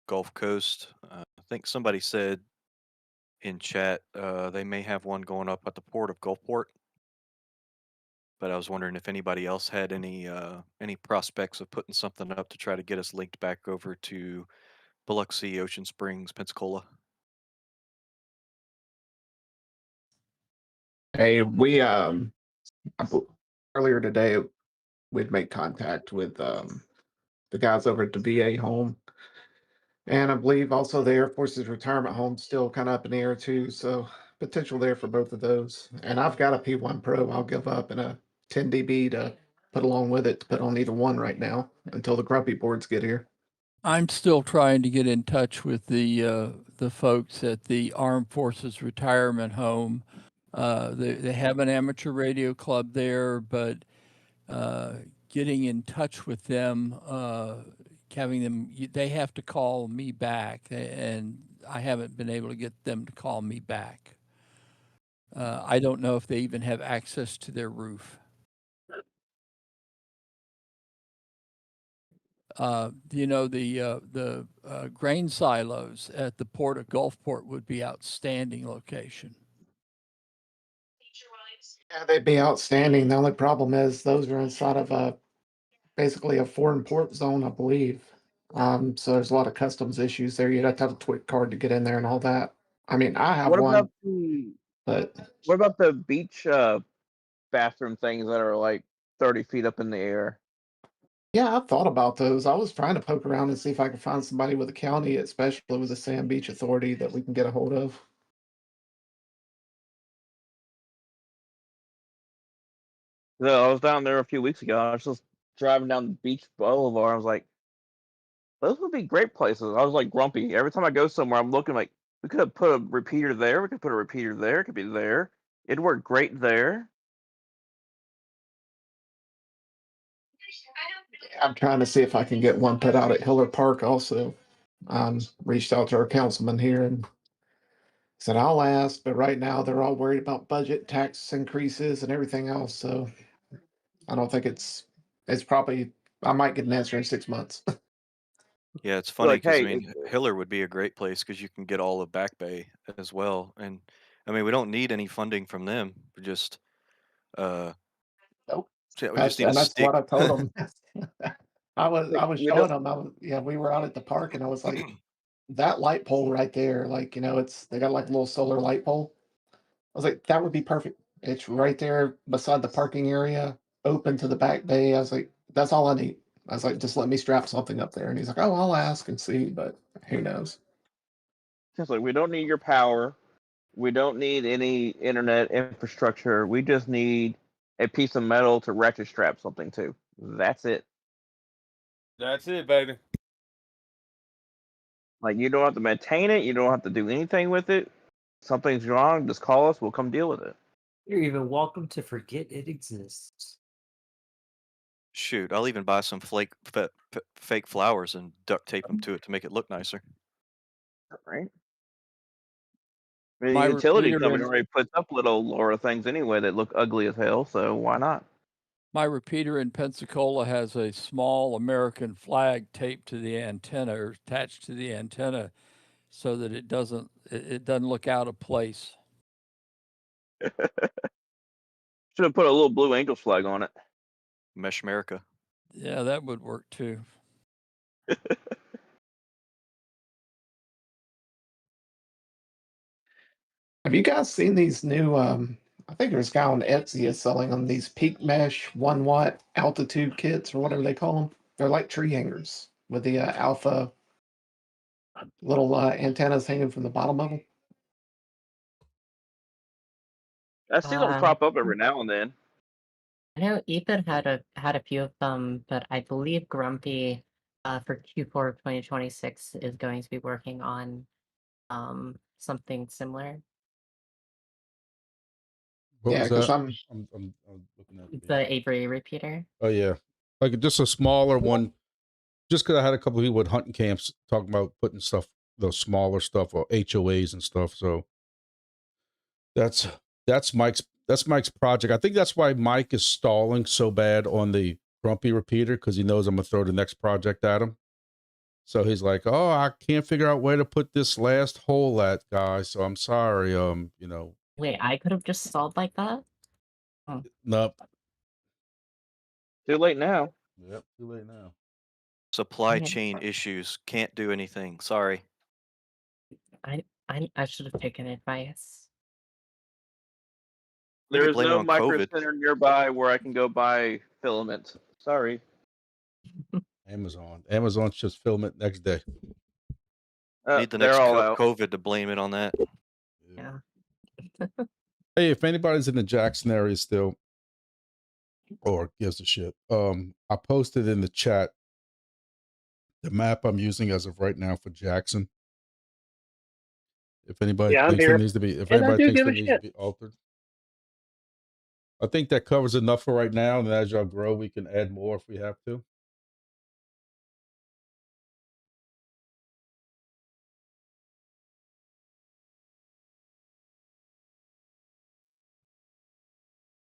Gulf Coast? I think somebody said in chat they may have one going up at the port of Gulfport. But I was wondering if anybody else had any prospects of putting something up to try to get us linked back over to Biloxi, Ocean Springs, Pensacola. Hey, we earlier today we'd made contact with the guys over at the VA home, and I believe also the Air Force's retirement home still kind of up in the air too. So potential there for both of those. And I've got a P1 Pro I'll give up and a 10 dB to put along with it to put on either one right now until the grumpy boards get here. I'm still trying to get in touch with the folks at the Armed Forces Retirement Home. They have an amateur radio club there, but getting in touch with them, having them, they have to call me back, and I haven't been able to get them to call me back. I don't know if they even have access to their roof. The grain silos at the port of Gulfport would be outstanding location. Yeah, they'd be outstanding. The only problem is those are inside of basically a foreign port zone, I believe. So there's a lot of customs issues there. You'd have to have a TWIC card to get in there and all that. I mean, I have What one, about the but what about the beach bathroom things that are like 30 feet up in the air? yeah, I've thought about those. I was trying to poke around and see if I could find somebody with a county, especially with the Sand Beach Authority, that we can get a hold of. So I was down there a few weeks ago. I was just driving down the beach boulevard. I was like, those would be great places. I was like grumpy. Every time I go somewhere, I'm looking like we could have put a repeater there. We could put a repeater there. It could be there. It'd work great there. I'm trying to see if I can get one put out at Hiller Park also. Reached out to our councilman here and said I'll ask, but right now they're all worried about budget, tax increases, and everything else. So I don't think it's probably I might get an answer in 6 months. Yeah, it's funny Like, because I hey, mean, Hiller would be a great place because you can get all of Back Bay as well. And I mean, we don't need any funding from them. We just, Nope. we just need a That's stick. what I told them. I like was we showing don't. them. Yeah, we were out at the park, and I was like, that light pole right there, like they got like a little solar light pole. I was like, that would be perfect. It's right there beside the parking area, open to the back bay. I was like, that's all I need. I was like, just let me strap something up there. And he's like, oh, I'll ask and see, but who knows? Just like we don't need your power. We don't need any internet infrastructure. We just need a piece of metal to ratchet strap something to. That's it. That's it, baby. Like you don't have to maintain it. You don't have to do anything with it. Something's wrong. Just call us. We'll come deal with it. You're even welcome to forget it exists. Shoot, I'll even buy some fake flowers and duct tape them to it to make it look nicer. Right. I mean, the My utility repeater company in already puts up little LoRa things anyway that look ugly as hell. So why not? my repeater in Pensacola has a small American flag taped to the antenna or attached to the antenna so that it doesn't look out of place. Should have put a little blue angel flag on it. Mesh America. Yeah, that would work too. Have you guys seen these new? I think there's a guy on Etsy is selling them. These peak mesh 1 watt altitude kits or whatever they call them. They're like tree hangers with the alpha little antennas hanging from the bottom of them. I see them crop up every now and then. I know Ethan had a few of them, but I believe Grumpy for Q4 of 2026 is going to be working on something similar. What Yeah, was because that? I'm I'm looking at The Avery repeater. Oh yeah, like just a smaller one. Just because I had a couple of people at hunting camps talking about putting stuff, those smaller stuff or HOAs and stuff. So that's Mike's project. I think that's why Mike is stalling so bad on the Grumpy repeater because he knows I'm gonna throw the next project at him. So he's like, "Oh, I can't figure out where to put this last hole at, guys. So I'm sorry. Wait, I could have just stalled like that? Hmm. Nope. Too late now. Yep, too late now. Supply Okay. chain issues. Can't do anything. Sorry. I should have taken advice. You could There's blame it no on micro COVID. center nearby where I can go buy filament. Sorry. Amazon just film it next day. Need the They're next all out. COVID to blame it on that. Yeah. Hey, if anybody's in the Jackson area still, or gives a shit, I posted in the chat the map I'm using as of right now for Jackson. If anybody Yeah, I'm thinks it here. needs to be, if And I anybody do thinks give it a needs to shit. be altered, I think that covers enough for right now. And as y'all grow, we can add more if we have to.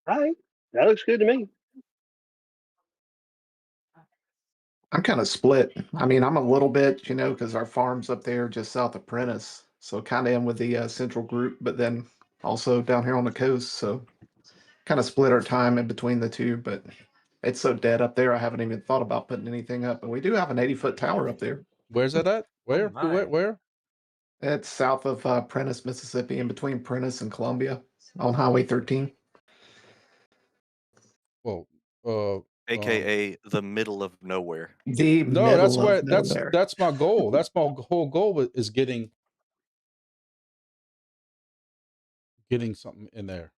Right. That looks good to me. I'm kind of split. I mean, I'm a little bit, you know, because our farm's up there just south of Prentice. So kind of am with the central group, but then also down here on the coast. So kind of split our time in between the two. But it's so dead up there, I haven't even thought about putting anything up. But we do have an 80-foot tower up there. Where's that at? Where? my. Where? It's south of Prentice, Mississippi, in between Prentice and Columbia on Highway 13. Well, AKA the middle of nowhere. The no, that's middle where of nowhere. that's my goal. That's my whole goal is getting something in there.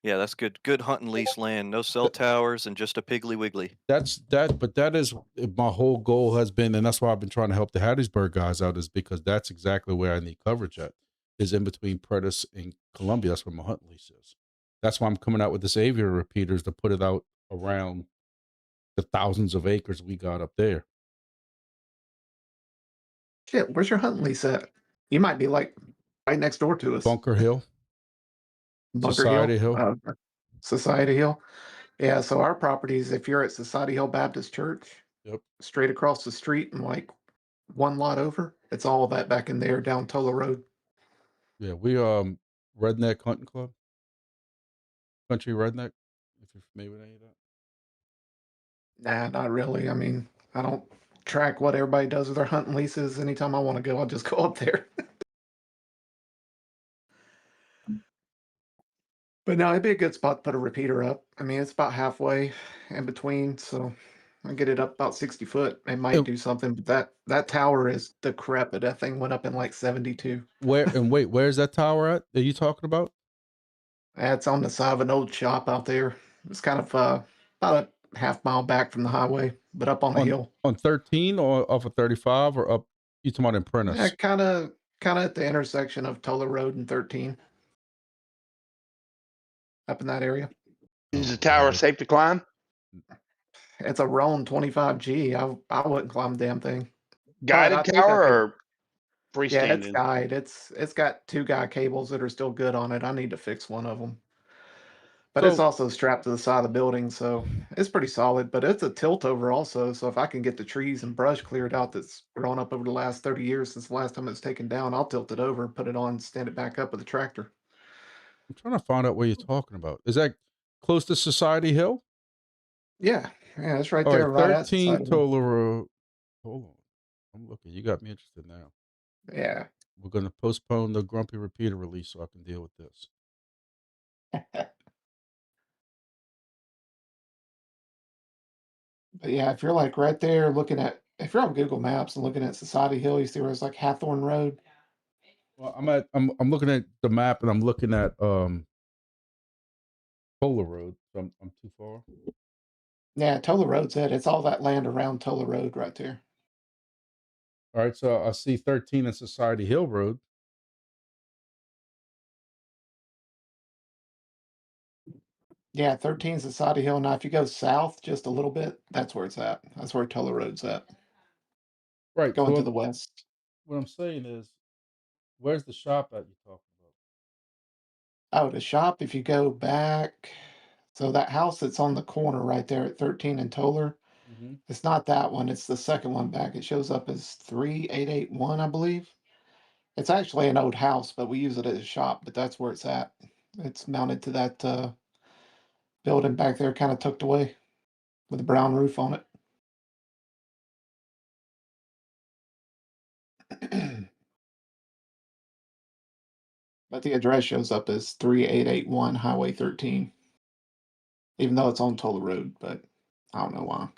Yeah, that's good. Good hunt and lease land. No cell towers and just a Piggly Wiggly. But that is my whole goal has been, and that's why I've been trying to help the Hattiesburg guys out, is because that's exactly where I need coverage at, is in between Prentice and Columbia. That's where my hunt lease is. That's why I'm coming out with this aviary repeaters to put it out around the thousands of acres we got up there. Shit, where's your hunting lease at? You might be like right next door to us. Bunker Hill. Bunker Society Hill. Society Hill. Yeah, so our properties, if you're at Society Hill Baptist Church, yep, straight across the street and like one lot over, it's all that back in there down Tola Road. Yeah, we Redneck Hunting Club. Country Redneck, if you're familiar with any of that. Nah, not really. I mean, I don't track what everybody does with their hunting leases. Anytime I want to go, I'll just go up there. But no, it'd be a good spot to put a repeater up. I mean, it's about halfway in between, so I get it up about 60 foot. It might do something, but that tower is decrepit. That thing went up in like 72. Where's that tower at that you talking about? It's on the side of an old shop out there. It's kind of about a half mile back from the highway, but up on a hill. On 13 or off of 35 or up? You talking about in Prentice? Yeah, kind of at the intersection of Tola Road and 13. Up in that area. Is the tower safe to climb? It's a Roan 25G. I wouldn't climb the damn thing. Guided tower or freestanding? Yeah, it's guide. It's got 2 guy cables that are still good on it. I need to fix one of them. But it's also strapped to the side of the building, so it's pretty solid. But it's a tilt over also, so if I can get the trees and brush cleared out that's grown up over the last 30 years since the last time it was taken down, I'll tilt it over, put it on, stand it back up with a tractor. I'm trying to find out what you're talking about. Is that close to Society Hill? Yeah, it's right All there. right, Right 13 at Society Hill. Tola Road. Hold on, I'm looking. You got me interested now. Yeah. We're going to postpone the Grumpy Repeater release so I can deal with this. But yeah, if you're like right there looking at, if you're on Google Maps and looking at Society Hill, you see where it's like Hathorn Road. Well, I'm looking at the map and I'm looking at Tola Road. So I'm too far. Yeah, Tola Road's it. It's all that land around Tola Road right there. All right, so I see 13 and Society Hill Road. Yeah, 13 Society Hill. Now, if you go south just a little bit, that's where it's at. That's where Tola Road's at. Right. Going so to the west. What I'm saying is, where's the shop at you talking Oh, the shop, if you go back, so that house that's on the corner right there at 13 and Toller, Mhm. it's not that one. It's the second one back. It shows up as 3881, I believe. It's actually an old house, but we use it as a shop, but that's where it's at. It's mounted to that building back there, kind of tucked away with a brown roof on it. But the address shows up as 3881 Highway 13, even though it's on Tola Road, but I don't know why.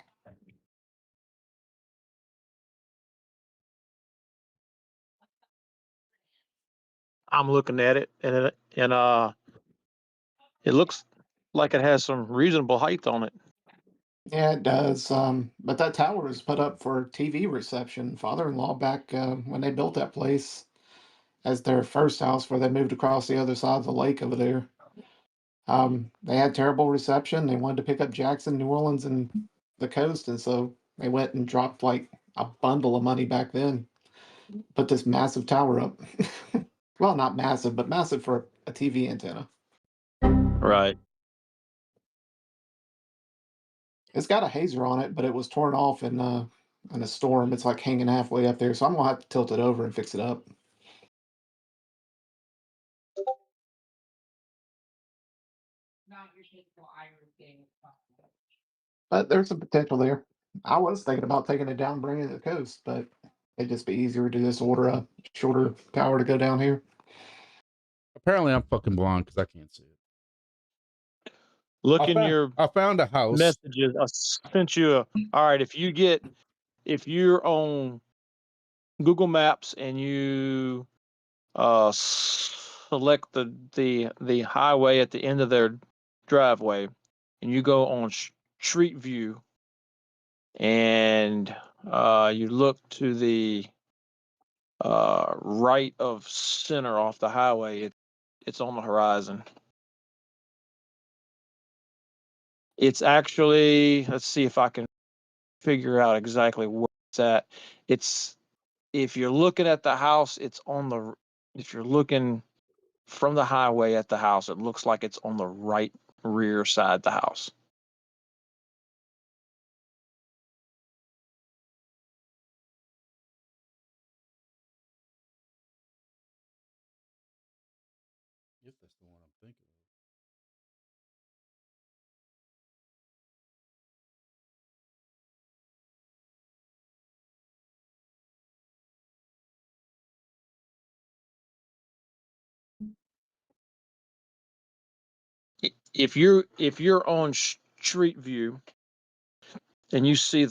I'm looking at it, and it looks like it has some reasonable height on it. Yeah, it does. But that tower was put up for TV reception. Father-in-law back when they built that place as their first house, where they moved across the other side of the lake over there. They had terrible reception. They wanted to pick up Jackson, New Orleans, and the coast, and so they went and dropped like a bundle of money back then. Put this massive tower up. Well, not massive, but massive for a TV antenna. Right. It's got a hazer on it, but it was torn off in a storm. It's like hanging halfway up there, so I'm gonna have to tilt it over and fix it up. But there's some potential there. I was thinking about taking it down, bringing it to the coast, but it'd just be easier to just order a shorter tower to go down here. Apparently, I'm fucking blind because I can't see it. Look in your I found a house. messages. I sent you a. All right, if you're on Google Maps and you select the highway at the end of their driveway, and you go on Street View, and you look to the right of center off the highway, it's on the horizon. It's actually, let's see if I can figure out exactly where it's at. It's, if you're looking at the house, it's on the, if you're looking from the highway at the house, it looks like it's on the right rear side of the house. If that's the one I'm thinking of. If you're on Street View and you see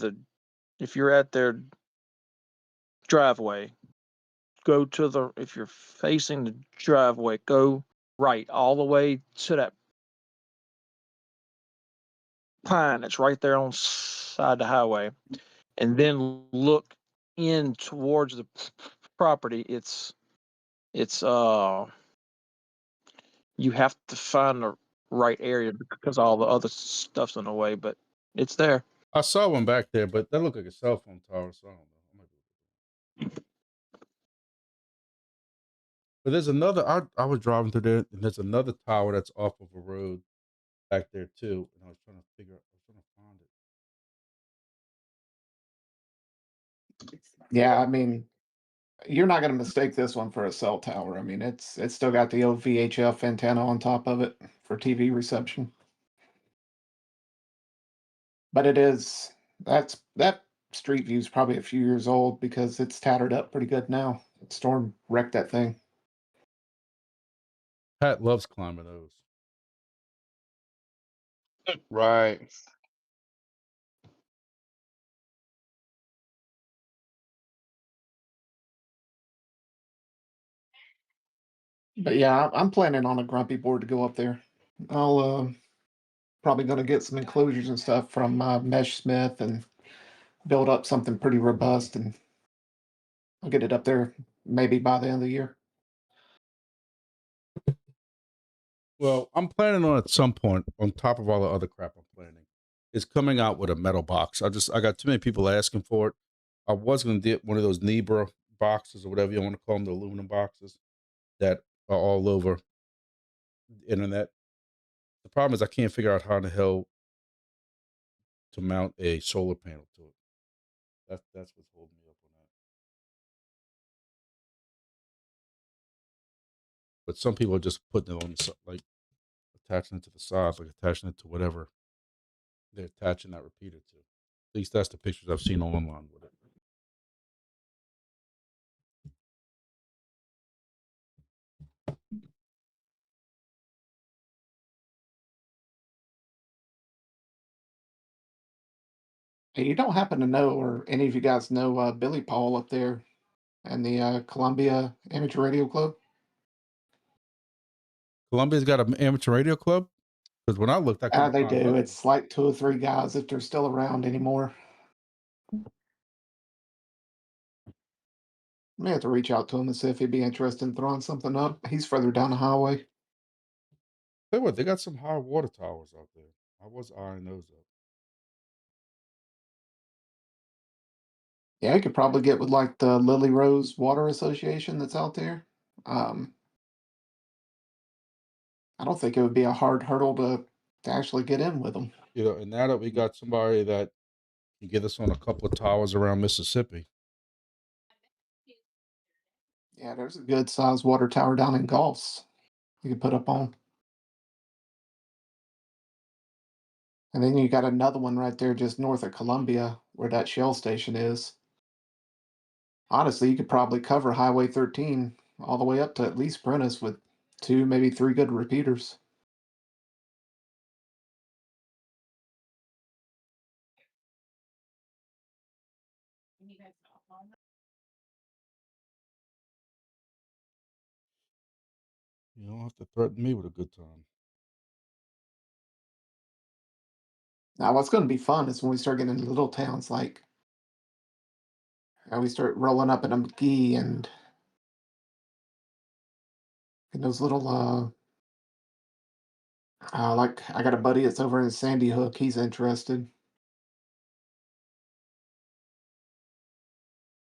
if you're at their driveway, go to the, if you're facing the driveway, go right all the way to that pine that's right there on side of the highway, and then look in towards the property. It's you have to find the right area because all the other stuff's in the way, but it's there. I saw one back there, but that looked like a cell phone tower, so I don't know. But there's another. I was driving through there, and there's another tower that's off of a road back there too. And I was trying to figure out. I was trying to find it. Yeah, I mean, you're not going to mistake this one for a cell tower. I mean, it's still got the old VHF antenna on top of it for TV reception. But it is, that Street View is probably a few years old because it's tattered up pretty good now. Storm wrecked that thing. Pat loves climbing those. Right. But yeah, I'm planning on a grumpy board to go up there. I'll probably going to get some enclosures and stuff from Mesh Smith and build up something pretty robust, and I'll get it up there maybe by the end of the year. Well, I'm planning on at some point, on top of all the other crap I'm planning, is coming out with a metal box. I got too many people asking for it. I was going to get one of those Nebra boxes or whatever you want to call them, the aluminum boxes that are all over the internet. The problem is I can't figure out how the hell to mount a solar panel to it. That's what's holding me up on that. But some people are just putting it on the like attaching it to the side, like attaching it to whatever they're attaching that repeater to. At least that's the pictures I've seen online with it. Hey, you don't happen to know, or any of you guys know Billy Paul up there and the Columbia Amateur Radio Club? Columbia's got an amateur radio club? Because when I looked, I couldn't They find do. nothing. It's like 2 or 3 guys if they're still around anymore. May have to reach out to him and see if he'd be interested in throwing something up. He's further down the highway. Tell you what, they got some high water towers out there. I was eyeing those up. Yeah, I could probably get with like the Lily Rose Water Association that's out there. I don't think it would be a hard hurdle to actually get in with them. You know, and now that we got somebody that can get us on a couple of towers around Mississippi. Yeah, there's a good sized water tower down in Gulfs you can put up on. And then you got another one right there just north of Columbia where that Shell station is. Honestly, you could probably cover Highway 13 all the way up to at least Prentice with 2, maybe 3 good repeaters. You don't have to threaten me with a good time. Now, what's going to be fun is when we start getting into little towns like we start rolling up in a McGee and in those little like I got a buddy that's over in Sandy Hook. He's interested.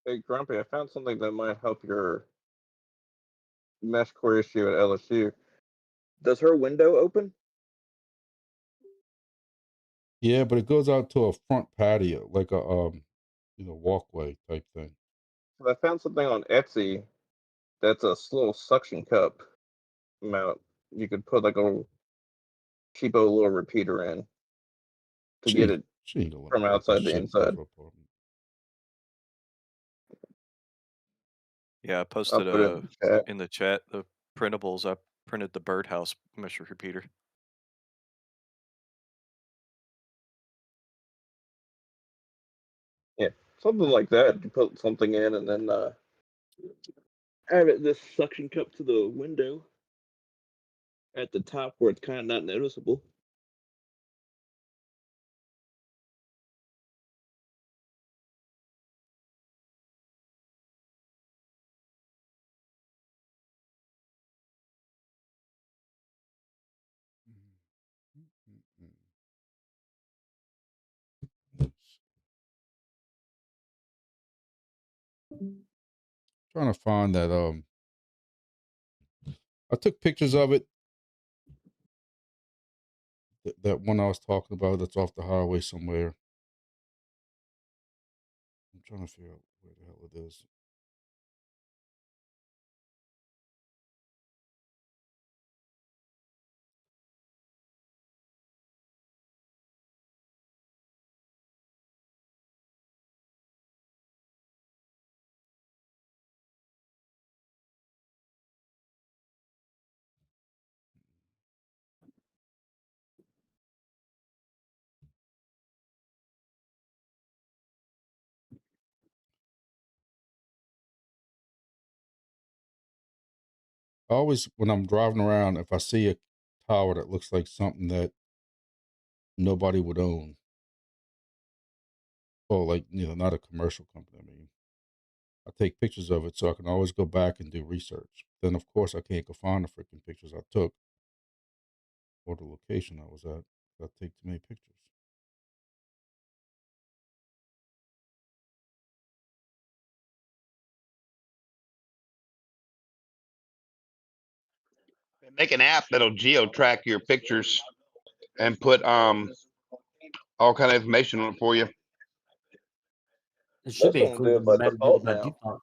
Hey, Grumpy, I found something that might help your MESHCORE issue at LSU. Does her window open? Yeah, but it goes out to a front patio, like a walkway type thing. I found something on Etsy that's a little suction cup mount. You could put like a cheapo little repeater in to get it from outside to inside. Yeah, I posted in the chat the printables. I printed the birdhouse mesh repeater. Yeah, something like that. You put something in and then have it this suction cup to the window at the top where it's kind of not noticeable. Trying to find that I took pictures of it. That one I was talking about that's off the highway somewhere. I'm trying to figure out where the hell it is. I always, when I'm driving around, if I see a tower that looks like something that nobody would own, or like, not a commercial company, I mean, I take pictures of it so I can always go back and do research. Then, of course, I can't go find the freaking pictures I took or the location I was at. I take too many pictures. Make an app that'll geo-track your pictures and put all kind of information on it for you. It should be This one will do included it by in the default by now. default.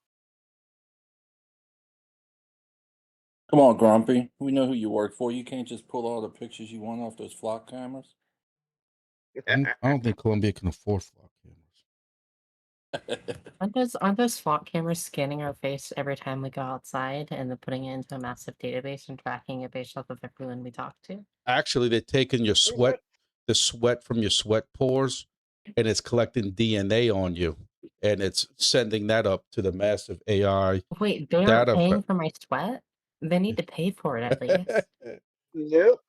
Come on, Grumpy. We know who you work for. You can't just pull all the pictures you want off those flock cameras. I don't think Columbia can afford flock cameras. Aren't those flock cameras scanning our face every time we go outside and then putting it into a massive database and tracking it based off of everyone we talk to? Actually, they're taking your sweat, the sweat from your sweat pores, and it's collecting DNA on you, and it's sending that up to the massive AI. Wait, they aren't paying for my sweat? They need to pay for it at least. Nope.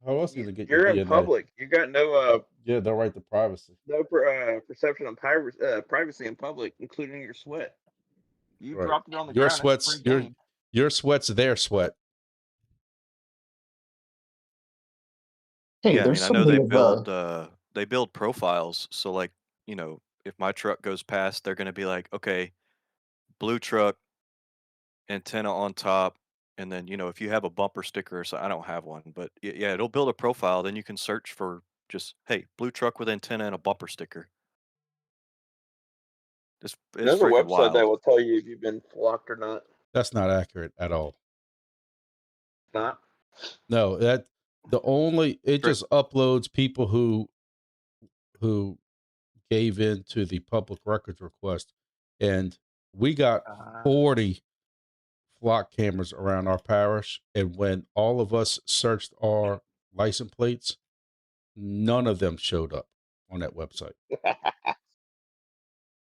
How else are you gonna get You're your in DNA? public. You got no Yeah, they're right to privacy. no perception of privacy in public, including your sweat. You Right. dropped it on the Your ground. It's sweat's free game. your sweat's their sweat. Hey, Yeah, I there's mean, I so know many they build profiles. So like, if my truck goes past, they're gonna be like, okay, blue truck, antenna on top, and then if you have a bumper sticker, so I don't have one, but yeah, it'll build a profile. Then you can search for Just, hey, blue truck with antenna and a bumper sticker. It's There's a freaking website that wild. will tell you if you've been flocked or not. That's not accurate at all. Not. No, that the only it True. just uploads people who gave in to the public records request, and we got 40 flock cameras around our parish, and when all of us searched our license plates, none of them showed up on that website.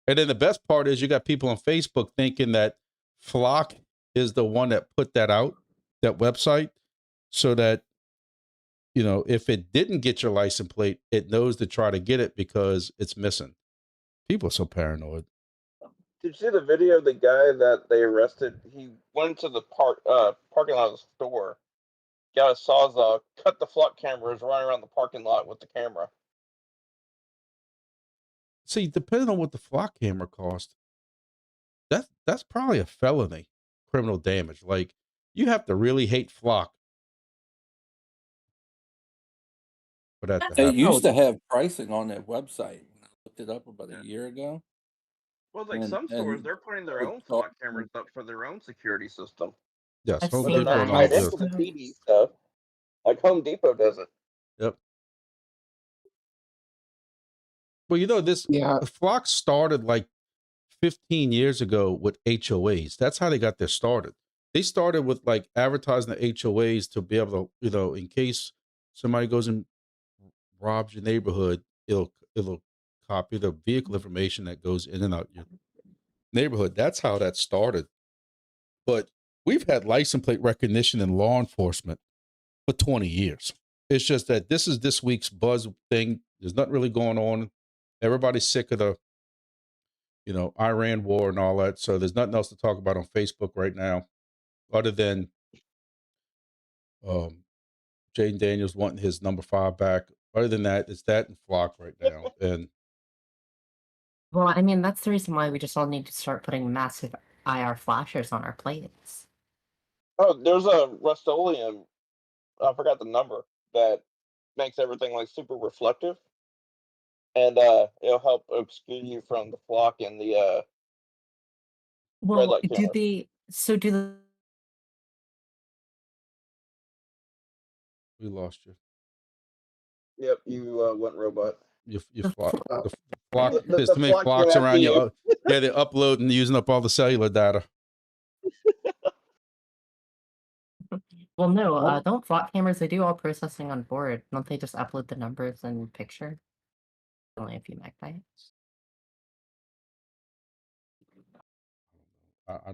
And then the best part is you got people on Facebook thinking that Flock is the one that put that out, that website, so that, you know, if it didn't get your license plate, it knows to try to get it because it's missing. People are so paranoid. Did you see the video of the guy that they arrested? He went to the parking lot of the store, got a sawzall, cut the flock cameras, running around the parking lot with the camera. See, depending on what the flock camera cost, that's probably a felony, criminal damage. Like, you have to really hate Flock for that to It happen. used to have pricing on that website. I looked it up about a year ago. Well, like And- some stores, and they're putting their it own cost- flock cameras up for their own security system. Yes, I've Home But they're seen Depot not and all tied of into this. the PD stuff. Like Home Depot does it. Yep. Well, you know, this Flock started like 15 years ago with HOAs. That's how they got their started. They started with like advertising the HOAs to be able to, you know, in case somebody goes and robs your neighborhood, it'll copy the vehicle information that goes in and out your neighborhood. That's how that started. But we've had license plate recognition in law enforcement for 20 years. It's just that this is this week's buzz thing. There's nothing really going on. Everybody's sick of the, you know, Iran war and all that. So there's nothing else to talk about on Facebook right now, other than Jane Daniels wanting his number 5 back. Other than that, it's that and Flock right now. And Well, I mean, that's the reason why we just all need to start putting massive IR flashers on our plates. Oh, there's a Rust-Oleum, I forgot the number, that makes everything like super reflective. And it'll help obscure you from the flock and the red Well, light do camera. the so do the we lost you. Yep, you went robot. You The flock. fl- The flock. The There's too many flock came flocks after around you. you. Yeah, they're uploading, using up all the cellular data. well, no, don't flock cameras, they do all processing on board. Don't they just upload the numbers and picture? Only a few megabytes. I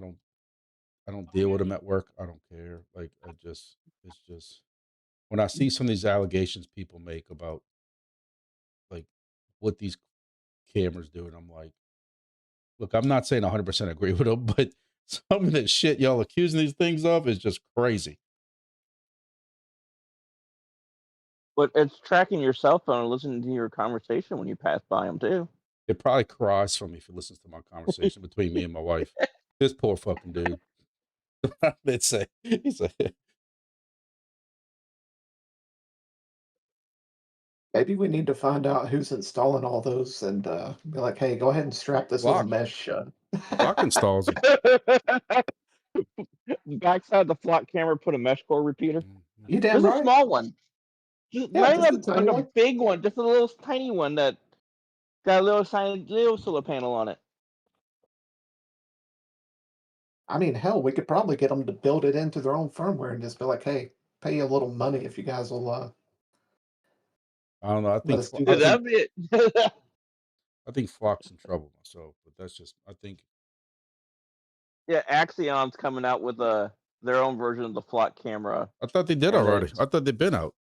don't deal with them at work. I don't care. Like, it's just when I see some of these allegations people make about like what these cameras do, and I'm like, look, I'm not saying 100% agree with them, but some of the shit y'all accusing these things of is just crazy. But it's tracking your cell phone and listening to your conversation when you pass by them too. It probably cries for me if he listens to my conversation between me and my wife. This poor fucking dude. He's a Maybe we need to find out who's installing all those and be like, hey, go ahead and strap this little Flock. mesh shut. Flock installs them. Backside the flock camera, put a MESHCORE repeater. You damn Just a right. small one. Just Yeah, not just a even tiny like one. a big one, just a little tiny one that got a little tiny little solar panel on it. I mean, hell, we could probably get them to build it into their own firmware and just be like, hey, pay you a little money if you guys will I don't know. I let think us do Oh, this. that'd be it. I think Flock's in trouble myself, but that's just I think Yeah, Axion's coming out with their own version of the flock camera. I thought they did And already. it's- I thought they'd been out.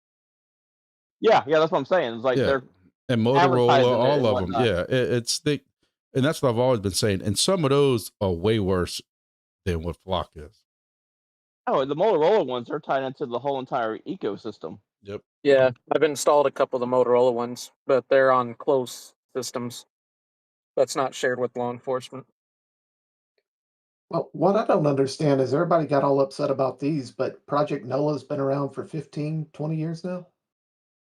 Yeah, that's what I'm saying. It's like Yeah, they're and Motorola, advertising it all and of them. whatnot. Yeah, it's they, and that's what I've always been saying. And some of those are way worse than what Flock is. Oh, the Motorola ones are tied into the whole entire ecosystem. Yep. Yeah, I've installed a couple of the Motorola ones, but they're on closed systems. That's not shared with law enforcement. Well, what I don't understand is everybody got all upset about these, but Project NOLA's been around for 15, 20 years now.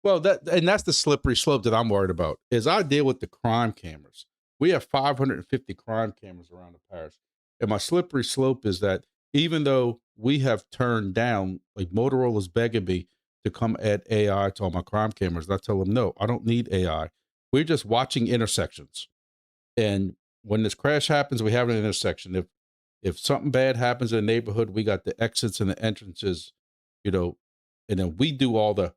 Well, that's the slippery slope that I'm worried about. Is I deal with the crime cameras. We have 550 crime cameras around the parish, and my slippery slope is that even though we have turned down, like Motorola's begging me to come add AI to all my crime cameras, and I tell them no, I don't need AI. We're just watching intersections, and when this crash happens, we have an intersection. If something bad happens in the neighborhood, we got the exits and the entrances, you know, and then we do all the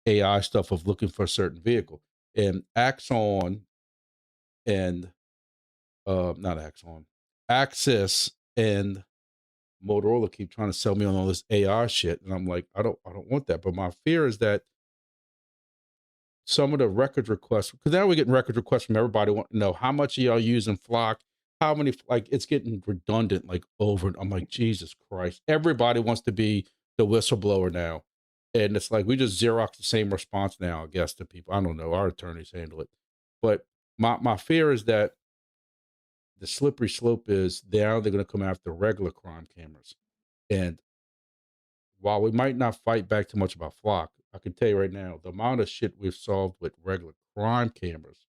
AI stuff of looking for a certain vehicle. And Axon and not Axon, Axis and Motorola keep trying to sell me on all this AI shit, and I'm like, I don't want that. But my fear is that some of the record requests, because now we're getting record requests from everybody wanting to know how much are y'all using Flock, how many, like it's getting redundant, like over. I'm like, Jesus Christ, everybody wants to be the whistleblower now. And it's like we just Xerox the same response now, I guess, to people. I don't know. Our attorneys handle it. But my fear is that the slippery slope is now they're going to come after regular crime cameras. And while we might not fight back too much about Flock, I can tell you right now, the amount of shit we've solved with regular crime cameras.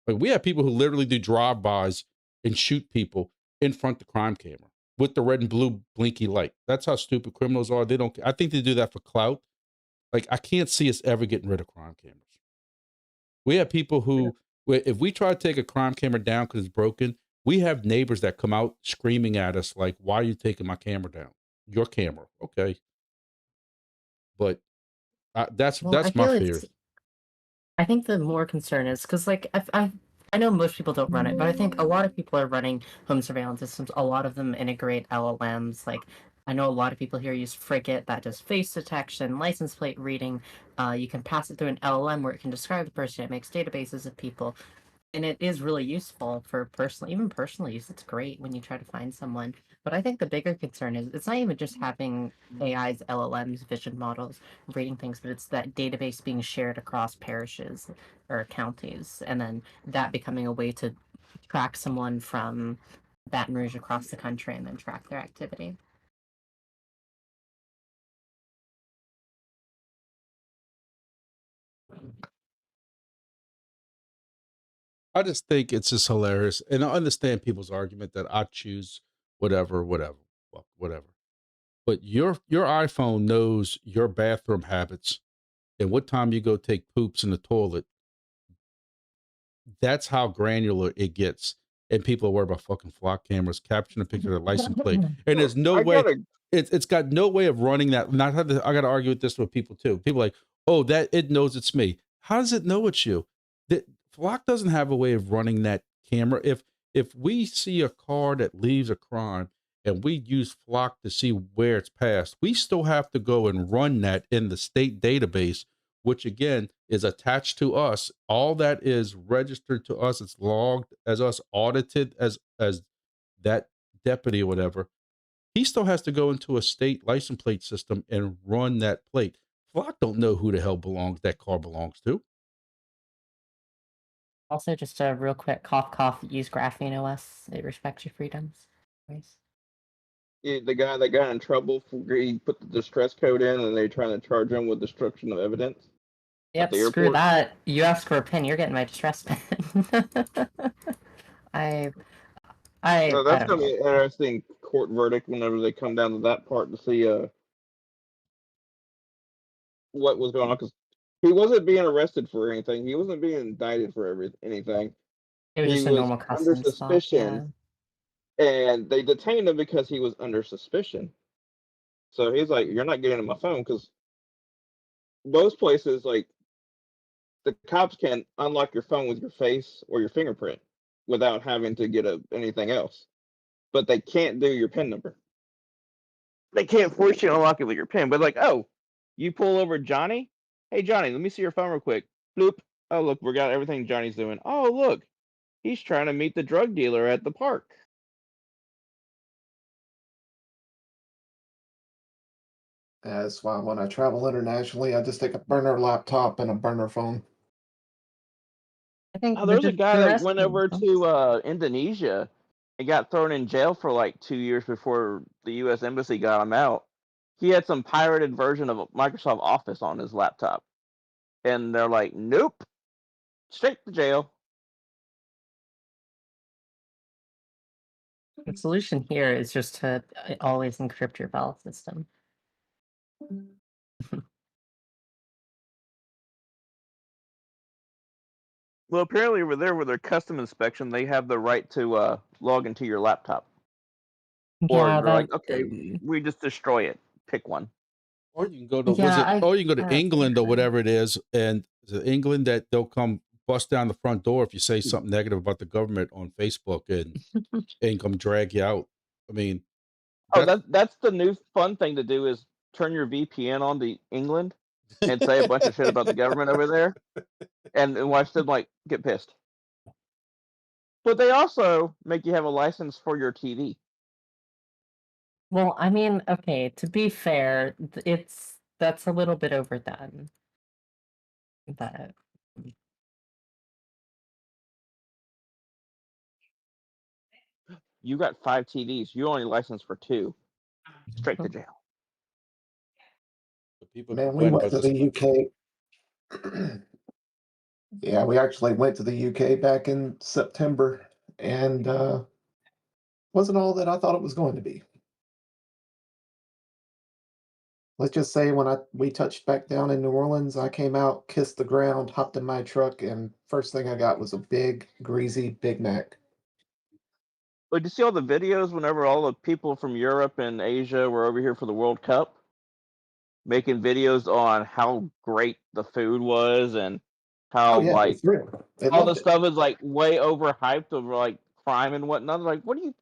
Like we have people who literally do drive-bys and shoot people in front of the crime camera with the red and blue blinky light. That's how stupid criminals are. They don't, I think they do that for clout. Like, I can't see us ever getting rid of crime cameras. We have people who, if we try to take a crime camera down because it's broken, we have neighbors that come out screaming at us like, why are you taking my camera down? Your camera. Okay. But that's Well, I my feel fear. I think the more concern is because, like, I know most people don't run it, but I think a lot of people are running home surveillance systems. A lot of them integrate LLMs. Like, I know a lot of people here use Frigate that does face detection, license plate reading. You can pass it through an LLM where it can describe the person. It makes databases of people. And it is really useful for even personal use. It's great when you try to find someone. But I think the bigger concern is it's not even just having AIs, LLMs, vision models, reading things, but it's that database being shared across parishes or counties, and then that becoming a way to track someone from Baton Rouge across the country and then track their activity. I just think it's just hilarious. And I understand people's argument that I choose whatever. But your iPhone knows your bathroom habits and what time you go take poops in the toilet. That's how granular it gets. And people are worried about fucking Flock cameras capturing a picture of their license plate. And there's no way, it's got no way of running that. And I got to argue with this with people too. People are like, oh, that it knows it's me. How does it know it's you? Flock doesn't have a way of running that camera. If we see a car that leaves a crime and we use Flock to see where it's passed, we still have to go and run that in the state database, which again is attached to us. All that is registered to us. It's logged as us, audited as that deputy or whatever. He still has to go into a state license plate system and run that plate. Flock don't know who the hell that car belongs to. Also, just a real quick cough, use Graphene OS. It respects your freedoms. Nice. Yeah, the guy that got in trouble for he put the distress code in and they're trying to charge him with destruction of evidence. Yep, the screw airport. that. You asked for a pin, you're getting my distress pin. So that's I gonna don't be know. an interesting court verdict whenever they come down to that part to see what was going on, because he wasn't being arrested for anything. He wasn't being indicted for anything. It was He just a was normal under custom stop, yeah. suspicion, and they detained him because he was under suspicion. So he's like, "You're not getting in my phone," because most places, like, the cops can unlock your phone with your face or your fingerprint without having to get anything else, but they can't do your PIN number. They can't force you to unlock it with your PIN. But like, oh, you pull over Johnny. Hey Johnny, let me see your phone real quick. Bloop. Oh look, we got everything Johnny's doing. Oh look, he's trying to meet the drug dealer at the park. That's why when I travel internationally, I just take a burner laptop and a burner phone. I think Oh, there's a guy that went over to Indonesia and got thrown in jail for like 2 years before the U.S. Embassy got him out. He had some pirated version of Microsoft Office on his laptop, and they're like, nope, straight to jail. The solution here is just to always encrypt your file system. Well, apparently over there with their custom inspection, they have the right to log into your laptop. Or Yeah, they're like, that. okay, we just destroy it. Pick one. Or you can go to Yeah, or you can go I to don't England think or so. whatever it is, and England that they'll come bust down the front door if you say something negative about the government on Facebook and come drag you out. I mean, Oh, that's the new fun thing to do is turn your VPN on to England and say a bunch of shit about the government over there, and watch them like get pissed. But they also make you have a license for your TV. Well, I mean, okay, to be fair, that's a little bit overdone. But You got 5 TVs. You only licensed for 2. Straight to jail. People Man, we complain went about to this. the UK. Yeah, we actually went to the UK back in September, and wasn't all that I thought it was going to be. Let's just say when we touched back down in New Orleans, I came out, kissed the ground, hopped in my truck, and first thing I got was a big, greasy Big Mac. But did you see all the videos whenever all the people from Europe and Asia were over here for the World Cup? Making videos on how great the food was and how Oh yeah, like they thrilled. They all the loved it. stuff is like way overhyped of like crime and whatnot. Like, we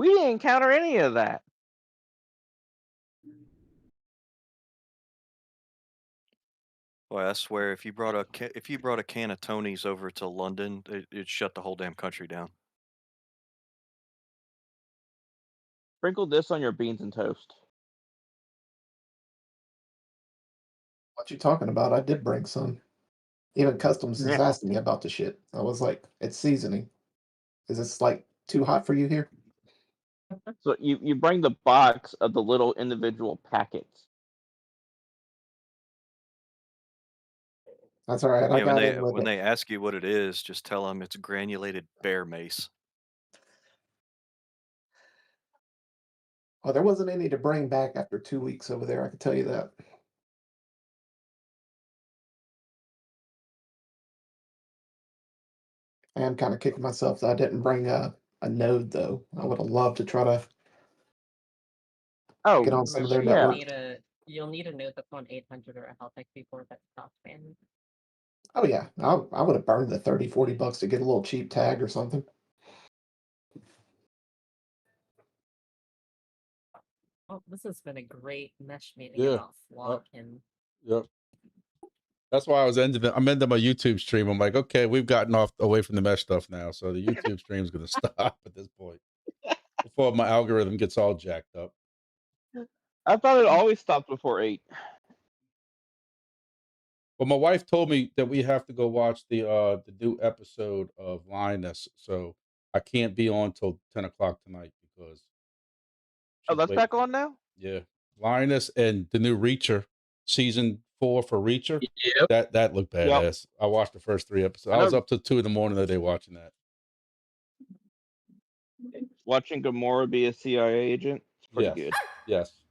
didn't encounter any of that. Boy, I swear, if you brought a can of Tony's over to London, it'd shut the whole damn country down. Sprinkle this on your beans and toast. What you talking about? I did bring some. Even Customs is Yeah. asking me about the shit. I was like, it's seasoning. Is this like too hot for you here? So you bring the box of the little individual packets. That's all right. I Yeah, got in with when it. they ask you what it is, just tell them it's granulated bear mace. Oh, there wasn't any to bring back after 2 weeks over there. I can tell you that. I am kind of kicking myself that I didn't bring a node though. I would have loved to try to get on some of their yeah. network. You'll need a node that's on 800 or a health XP4 that's softband. Oh yeah, I would have burned the 30, 40 bucks to get a little cheap tag or something. Oh, this has been a great mesh meeting Yeah. about flock and Yep. That's why I'm ending my YouTube stream. I'm like, okay, we've gotten away from the mesh stuff now, so the YouTube stream is going to stop at this point before my algorithm gets all jacked up. I thought it always stopped before 8. Well, my wife told me that we have to go watch the new episode of Linus, so I can't be on till 10 o'clock tonight because Oh, she's that's waiting. back on now? Yeah, Linus and the new Reacher, season 4 for Reacher. Yep. That looked badass. I watched the first 3 episodes. I I was know- up till 2 in the morning that day watching that. Watching Gamora be a CIA agent. It's pretty Yes. good. Yes.